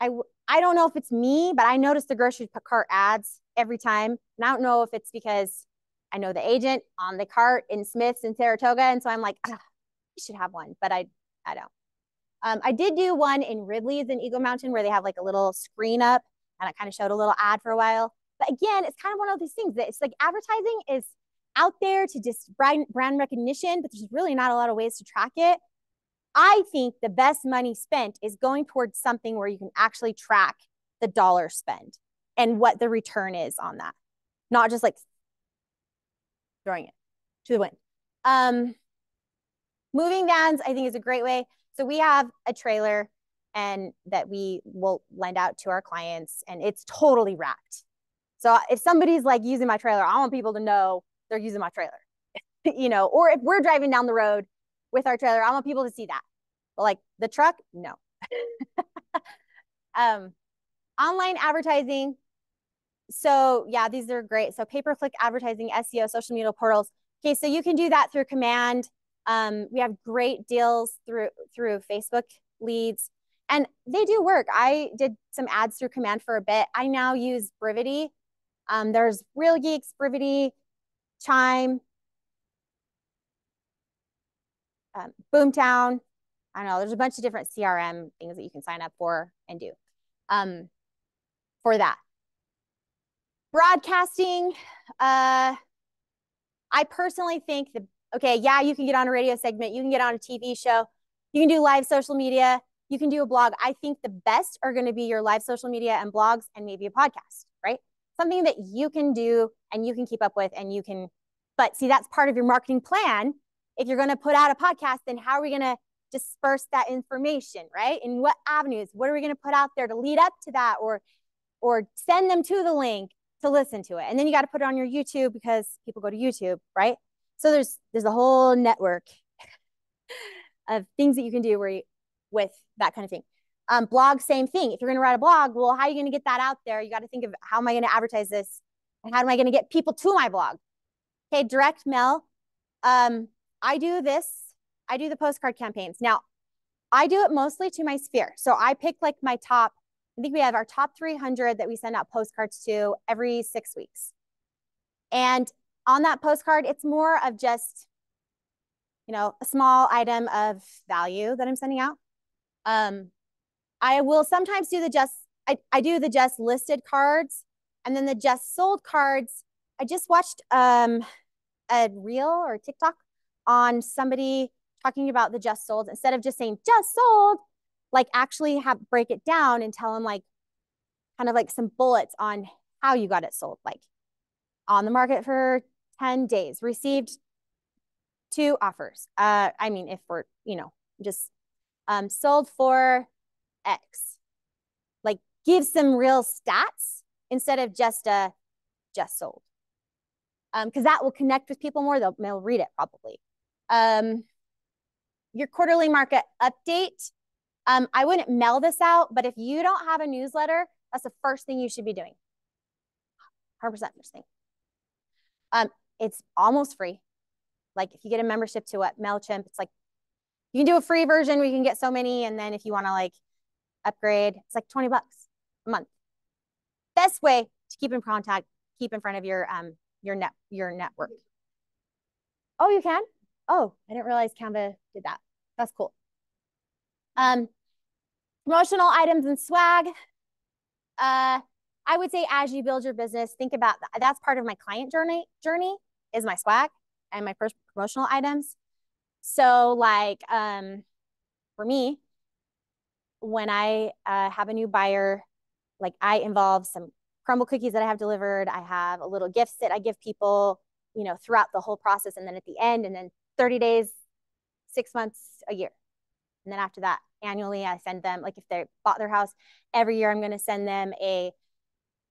I don't know if it's me, but I notice the grocery cart ads every time. And I don't know if it's because I know the agent on the cart in Smith's in Saratoga. And so I'm like, I should have one, but I don't. I did do one in Ridley's in Eagle Mountain where they have like a little screen up and I kind of showed a little ad for a while. But again, it's kind of one of these things that it's like advertising is out there to just brand recognition, but there's really not a lot of ways to track it. I think the best money spent is going towards something where you can actually track the dollar spend and what the return is on that, not just like throwing it to the wind. Moving vans, I think, is a great way. So we have a trailer and that we will lend out to our clients, and it's totally wrapped. So if somebody's like using my trailer, I want people to know they're using my trailer, you know, or if we're driving down the road with our trailer, I want people to see that. But like the truck, no. Online advertising. So yeah, these are great. So pay-per-click advertising, SEO, social media portals. Okay, so you can do that through Command. We have great deals through Facebook leads, and they do work. I did some ads through Command for a bit. I now use Brivity. There's Real Geeks, Brivity, Chime, Boomtown. I don't know. There's a bunch of different CRM things that you can sign up for and do for that. Broadcasting. I personally think that, okay, yeah, you can get on a radio segment, you can get on a TV show, you can do live social media, you can do a blog. I think the best are going to be your live social media and blogs and maybe a podcast, right? Something that you can do and you can keep up with and you can, but see, that's part of your marketing plan. If you're going to put out a podcast, then how are we going to disperse that information, right? In what avenues? What are we going to put out there to lead up to that, or send them to the link to listen to it? And then you got to put it on your YouTube because people go to YouTube, right? So there's a whole network of things that you can do with that kind of thing. Blog, same thing. If you're going to write a blog, well, how are you going to get that out there? You got to think of, how am I going to advertise this? And how am I going to get people to my blog? Okay, direct mail. I do the postcard campaigns. Now, I do it mostly to my sphere. So I pick like my top, I think we have our top 300 that we send out postcards to every 6 weeks. And on that postcard, it's more of just, you know, a small item of value that I'm sending out. I will sometimes do I do the just listed cards, and then the just sold cards. I just watched a reel or TikTok on somebody talking about the just sold. Instead of just saying just sold, like actually break it down and tell them like kind of like some bullets on how you got it sold. Like on the market for 10 days, received 2 offers. I mean, if we're, you know, just sold for X, like give some real stats instead of just sold. Because that will connect with people more. They'll read it probably. Your quarterly market update. I wouldn't mail this out, but if you don't have a newsletter, that's the first thing you should be doing. 100% first thing. It's almost free. Like if you get a membership to MailChimp, it's like, you can do a free version where you can get so many. And then if you want to like upgrade, it's like $20 a month. Best way to keep in contact, keep in front of your network. Oh, you can? Oh, I didn't realize Canva did that. That's cool. Promotional items and swag. I would say as you build your business, think about that. That's part of my client journey is my swag and my first promotional items. So like for me, when I have a new buyer, like I involve some crumble cookies that I have delivered. I have a little gifts that I give people, you know, throughout the whole process. And then at the end, and then 30 days, 6 months, a year. And then after that, annually, I send them, like if they bought their house, every year I'm going to send them a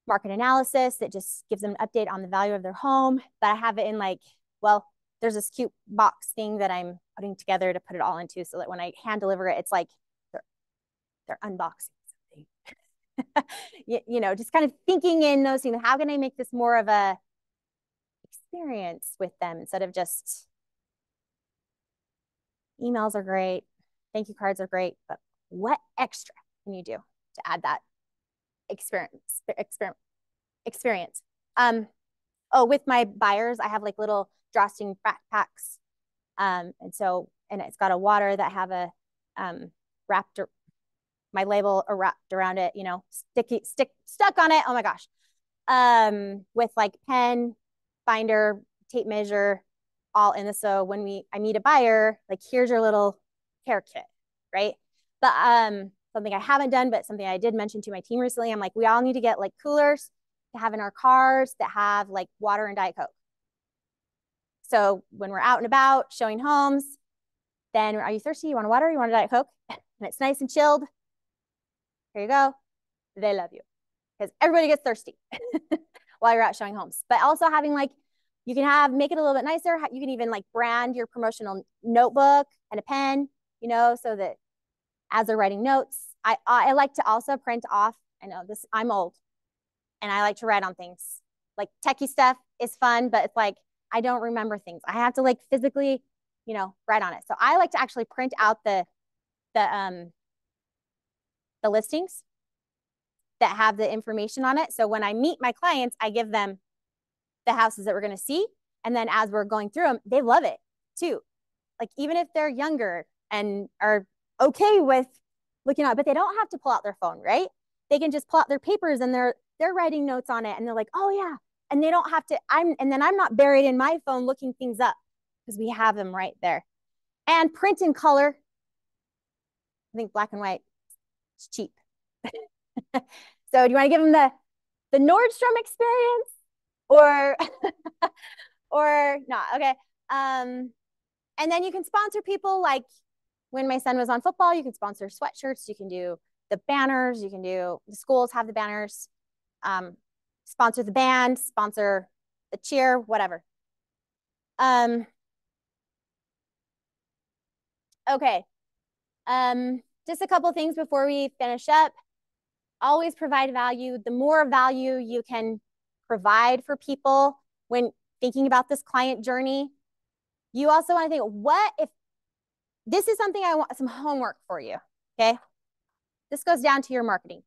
market analysis that just gives them an update on the value of their home. But I have it in like, well, there's this cute box thing that I'm putting together to put it all into so that when I hand deliver it, it's like they're unboxing something. you know, just kind of thinking in those things. How can I make this more of a experience with them instead of just emails are great, thank you cards are great, but what extra can you do to add that experience? Oh, with my buyers, I have like little drawstring backpacks. And it's got a water that have a my label wrapped around it, you know, stuck on it. Oh my gosh. With like pen, binder, tape measure, all in this. So when I meet a buyer, like here's your little care kit, right? But something I haven't done, but something I did mention to my team recently, I'm like, we all need to get like coolers to have in our cars that have like water and Diet Coke. So when we're out and about showing homes, then are you thirsty? You want a water? You want a Diet Coke? And it's nice and chilled. Here you go. They love you because everybody gets thirsty while you're out showing homes. But also having like, you can make it a little bit nicer. You can even like brand your promotional notebook and a pen, you know, so that as they're writing notes, I like to also print off. I know this, I'm old and I like to write on things. Like techie stuff is fun, but it's like, I don't remember things. I have to like physically, you know, write on it. So I like to actually print out the listings that have the information on it. So when I meet my clients, I give them the houses that we're going to see. And then as we're going through them, they love it too. Like even if they're younger and are okay with looking at it, but they don't have to pull out their phone, right? They can just pull out their papers and they're writing notes on it. And they're like, oh yeah. And they don't have to, and then I'm not buried in my phone looking things up because we have them right there. And print in color. I think black and white is cheap. So do you want to give them the Nordstrom experience or or not? Okay. And then you can sponsor people like when my son was on football, you can sponsor sweatshirts, you can do the banners, you can do the schools have the banners, sponsor the band, sponsor the cheer, whatever. Okay. Just a couple things before we finish up. Always provide value. The more value you can provide for people when thinking about this client journey, you also want to think, what if this is something I want some homework for you, okay? This goes down to your marketing.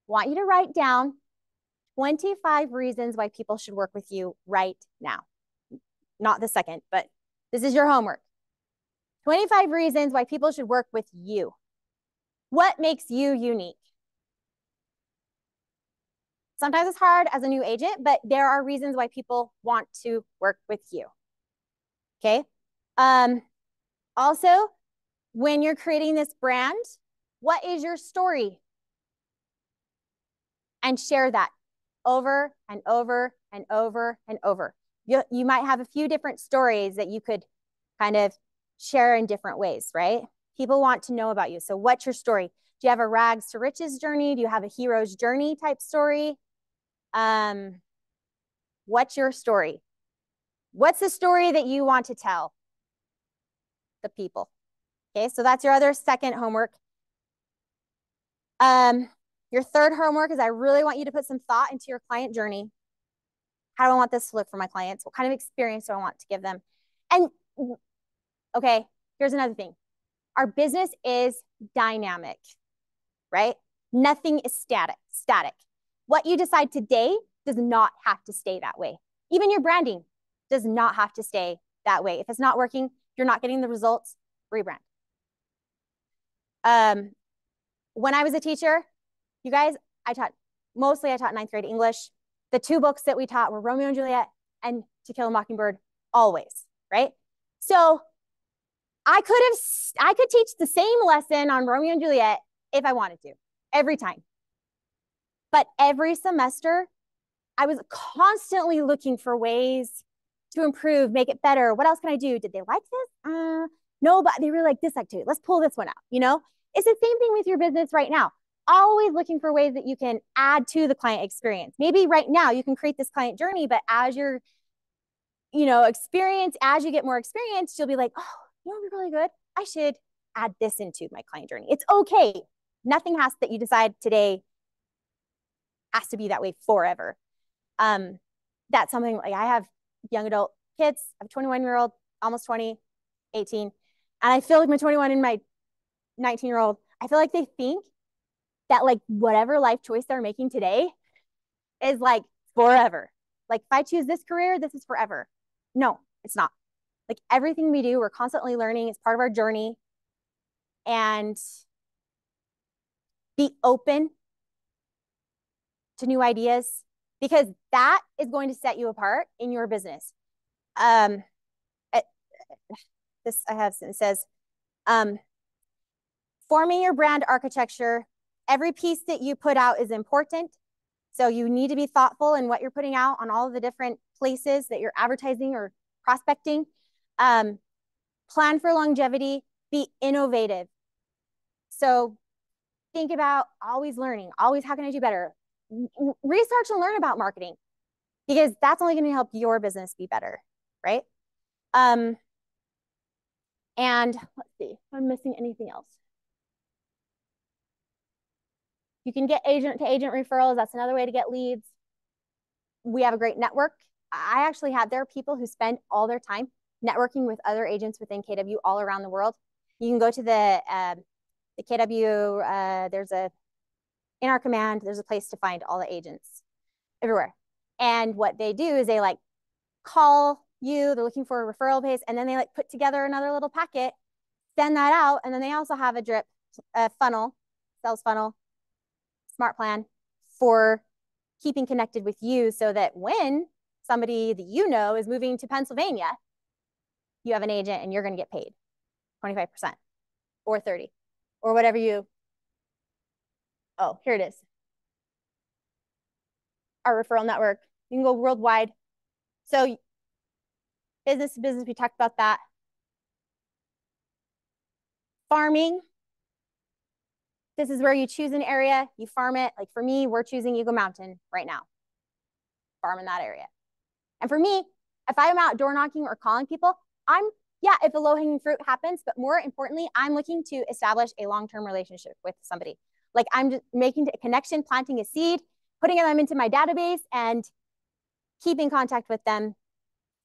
I want you to write down 25 reasons why people should work with you right now. Not the second, but this is your homework. 25 reasons why people should work with you. What makes you unique? Sometimes it's hard as a new agent, but there are reasons why people want to work with you. Okay. Also, when you're creating this brand, what is your story? And share that over and over and over and over. You might have a few different stories that you could kind of share in different ways, right? People want to know about you. So what's your story? Do you have a rags to riches journey? Do you have a hero's journey type story? What's your story? What's the story that you want to tell the people? Okay, so that's your other second homework. Your third homework is I really want you to put some thought into your client journey. How do I want this to look for my clients? What kind of experience do I want to give them? And okay, here's another thing. Our business is dynamic, right? Nothing is static. What you decide today does not have to stay that way. Even your branding does not have to stay that way. If it's not working, if you're not getting the results, rebrand. When I was a teacher, you guys, I taught ninth grade English. The two books that we taught were Romeo and Juliet and To Kill a Mockingbird, always, right? So I could teach the same lesson on Romeo and Juliet if I wanted to, every time. But every semester, I was constantly looking for ways to improve, make it better. What else can I do? Did they like this? No, but they really like this activity. Let's pull this one out, you know? It's the same thing with your business right now. Always looking for ways that you can add to the client experience. Maybe right now you can create this client journey, but as you're, as you get more experience, you'll be like, oh, you know, we're really good. I should add this into my client journey. It's okay. Nothing that you decide today has to be that way forever. That's something like I have young adult kids. I have a 21-year-old, almost 20, 18. And I feel like my 21 and my 19-year-old, I feel like they think that like whatever life choice they're making today is like forever. Like if I choose this career, this is forever. No, it's not. Like everything we do, we're constantly learning. It's part of our journey. And Be open to new ideas, because that is going to set you apart in your business. This I have, it says, forming your brand architecture. Every piece that you put out is important. So you need to be thoughtful in what you're putting out on all of the different places that you're advertising or prospecting. Plan for longevity, be innovative. So think about always learning, always how can I do better? Research and learn about marketing, because that's only going to help your business be better, right? And let's see if I'm missing anything else. You can get agent to agent referrals. That's another way to get leads. We have a great network. There are people who spend all their time networking with other agents within KW all around the world. You can go to the KW, in our command, there's a place to find all the agents everywhere. And what they do is they like call you, they're looking for a referral base, and then they like put together another little packet, send that out. And then they also have a drip funnel, sales funnel, smart plan for keeping connected with you, so that when somebody that you know is moving to Pennsylvania, you have an agent and you're going to get paid 25% or 30 or whatever you. Oh, here it is. Our referral network. You can go worldwide. So business to business, we talked about that. Farming. This is where you choose an area, you farm it. Like for me, we're choosing Eagle Mountain right now. Farm in that area. And for me, if I'm out door knocking or calling people, if the low-hanging fruit happens, but more importantly, I'm looking to establish a long-term relationship with somebody. Like I'm just making a connection, planting a seed, putting them into my database, and keeping contact with them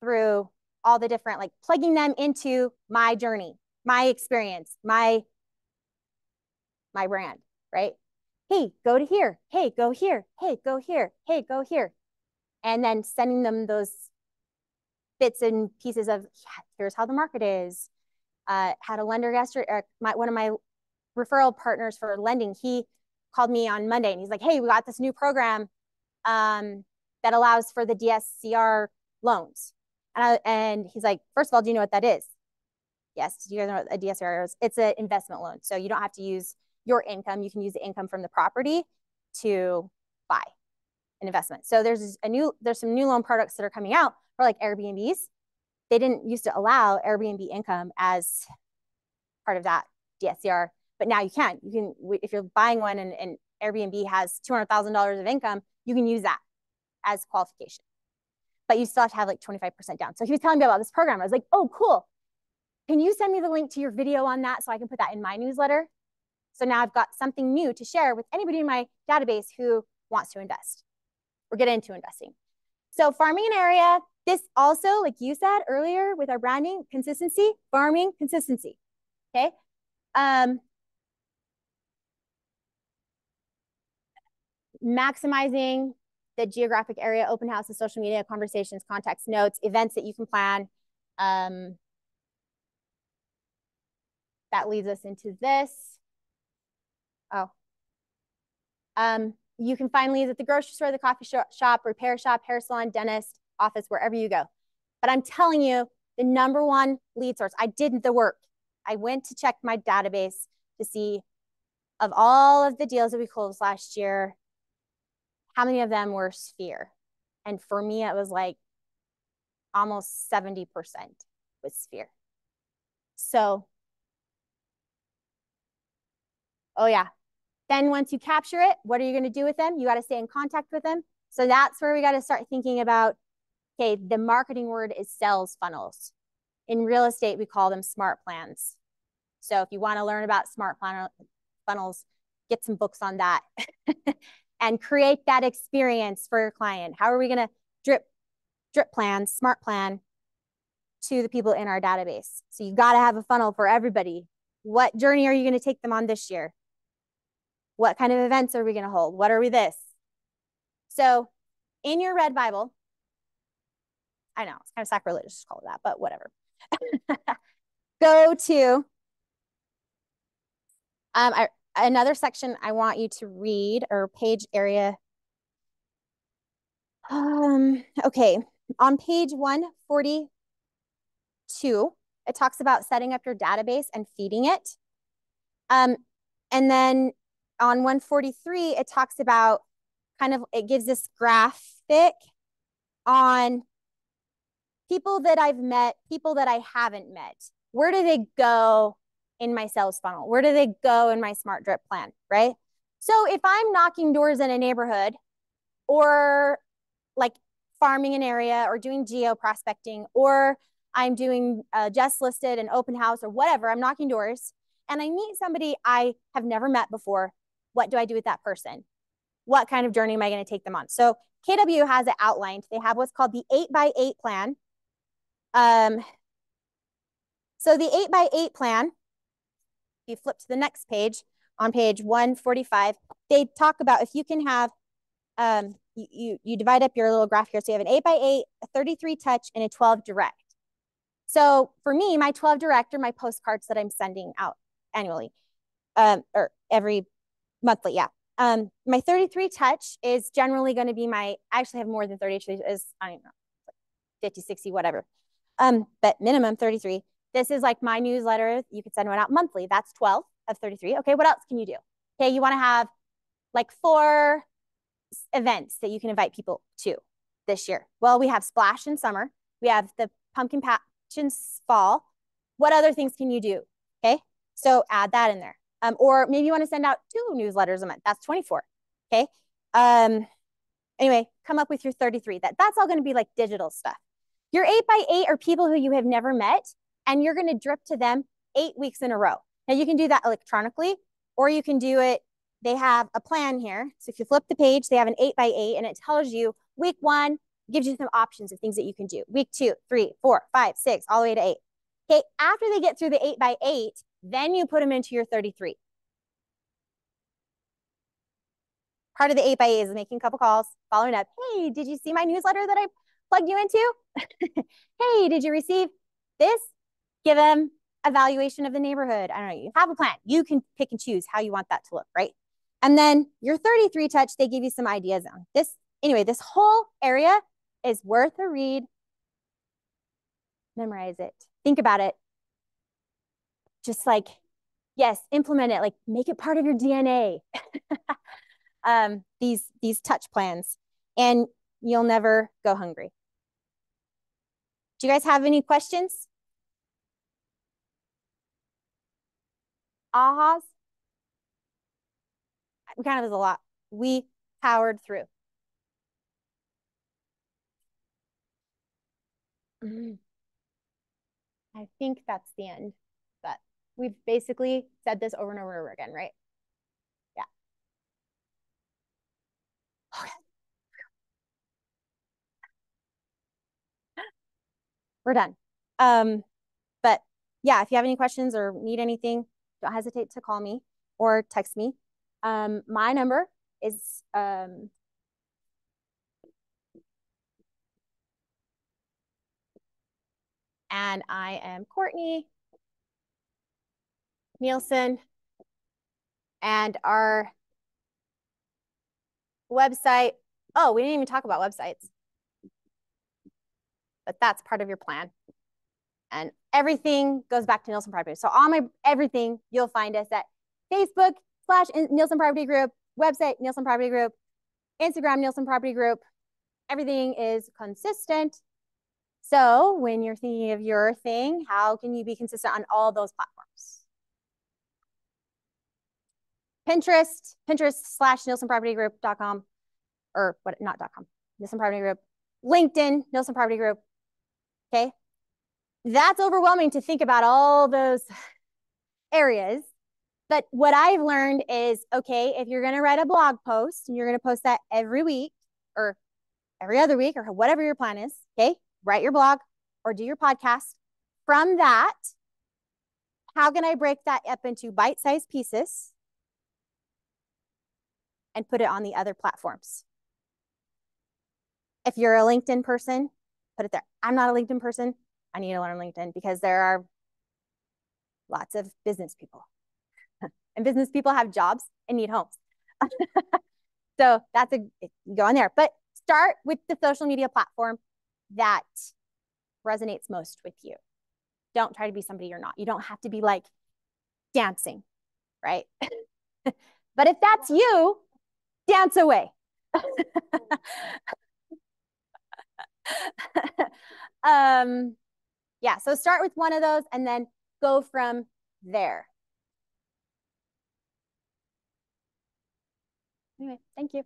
through all the different, like plugging them into my journey, my experience, my brand, right? Hey, go to here. Hey, go here. Hey, go here. Hey, go here. And then sending them those bits and pieces of, here's how the market is. Had a lender yesterday, one of my referral partners for lending, he called me on Monday and he's like, hey, we got this new program that allows for the DSCR loans. And he's like, first of all, do you know what that is? Yes, do you guys know what a DSCR is? It's an investment loan. So you don't have to use your income. You can use the income from the property to buy an investment. So there's some new loan products that are coming out for like Airbnbs. They didn't used to allow Airbnb income as part of that DSCR, but now you can. If you're buying one and Airbnb has $200,000 of income, you can use that as qualification. But you still have to have like 25% down. So he was telling me about this program. I was like, oh, cool. Can you send me the link to your video on that so I can put that in my newsletter? So now I've got something new to share with anybody in my database who wants to invest or get into investing. So farming an area, this also, like you said earlier with our branding, consistency, farming, consistency, okay? Maximizing the geographic area, open houses, social media, conversations, contacts, notes, events that you can plan. That leads us into this. You can find leads at the grocery store, the coffee shop, repair shop, hair salon, dentist, office, wherever you go. But I'm telling you, the number one lead source, I did the work. I went to check my database to see, of all of the deals that we closed last year, how many of them were Sphere. And for me, it was like almost 70% was Sphere. So, oh yeah. Then once you capture it, what are you going to do with them? You got to stay in contact with them. So that's where we got to start thinking about, okay, the marketing word is sales funnels. In real estate, we call them smart plans. So if you want to learn about smart funnels, get some books on that and create that experience for your client. How are we going to drip plan, smart plan to the people in our database? So you got to have a funnel for everybody. What journey are you going to take them on this year? What kind of events are we going to hold? What are we this? So in your red Bible, I know it's kind of sacrilegious to call it that, but whatever. Go to, another section I want you to read, or page area. Okay, on page 142, it talks about setting up your database and feeding it. And then on 143, it talks about it gives this graphic on people that I've met, people that I haven't met. Where do they go in my sales funnel? Where do they go in my smart drip plan, right? So if I'm knocking doors in a neighborhood, or like farming an area, or doing geo prospecting, or I'm doing just listed and open house, or whatever, I'm knocking doors and I meet somebody I have never met before, what do I do with that person? What kind of journey am I going to take them on? So KW has it outlined. They have what's called the 8x8 plan. So the 8x8 plan, if you flip to the next page, on page 145, they talk about if you can have, you divide up your little graph here. So you have an 8x8, a 33 touch, and a 12 direct. So for me, my 12 direct are my postcards that I'm sending out annually, or every monthly, yeah. My 33 touch is generally going to be I actually have more than 30, is, I don't know, 50, 60, whatever. But minimum 33. This is like my newsletter. You could send one out monthly. That's 12 of 33. Okay, what else can you do? Okay, you want to have like 4 events that you can invite people to this year. Well, we have Splash in summer. We have the Pumpkin Patch in fall. What other things can you do? Okay, so add that in there. Or maybe you want to send out 2 newsletters a month. That's 24. Okay. Anyway, come up with your 33. That's all going to be like digital stuff. Your 8x8 are people who you have never met, and you're going to drip to them 8 weeks in a row. Now you can do that electronically, or you can do it. They have a plan here. So if you flip the page, they have an 8x8, and it tells you week 1, gives you some options of things that you can do. Week 2, 3, 4, 5, 6, all the way to 8. Okay, after they get through the 8x8, then you put them into your 33. Part of the 8x8 is making a couple calls, following up. Hey, did you see my newsletter that I plugged you into? Hey, did you receive this? Give them evaluation of the neighborhood. I don't know. You have a plan. You can pick and choose how you want that to look, right? And then your 33 touch, they give you some ideas on this. Anyway, this whole area is worth a read. Memorize it. Think about it. Just like, yes, implement it. Like, make it part of your DNA. These touch plans, and you'll never go hungry. Do you guys have any questions? Ahas? We kind of is a lot. We powered through. I think that's the end, but we've basically said this over and over and over again, right? Yeah. Okay. We're done. But yeah, if you have any questions or need anything, don't hesitate to call me or text me. My number is and I am Courtney Nielsen, and our website. Oh, we didn't even talk about websites, but that's part of your plan. And everything goes back to Nielsen Property. So on everything, you'll find us at Facebook/Nielsen Property Group, website Nielsen Property Group, Instagram Nielsen Property Group. Everything is consistent. So when you're thinking of your thing, how can you be consistent on all those platforms? Pinterest/NielsenPropertyGroup.com, or what? Not .com. Nielsen Property Group. LinkedIn, Nielsen Property Group. Okay. That's overwhelming to think about all those areas. But what I've learned is, okay, if you're going to write a blog post and you're going to post that every week or every other week or whatever your plan is, okay, write your blog or do your podcast. From that, how can I break that up into bite-sized pieces and put it on the other platforms? If you're a LinkedIn person, put it there. I'm not a LinkedIn person. I need to learn LinkedIn because there are lots of business people. and business people have jobs and need homes. So go on there, but start with the social media platform that resonates most with you. Don't try to be somebody you're not. You don't have to be like dancing, right? But if that's you, dance away. Yeah, so start with one of those and then go from there. Anyway, thank you.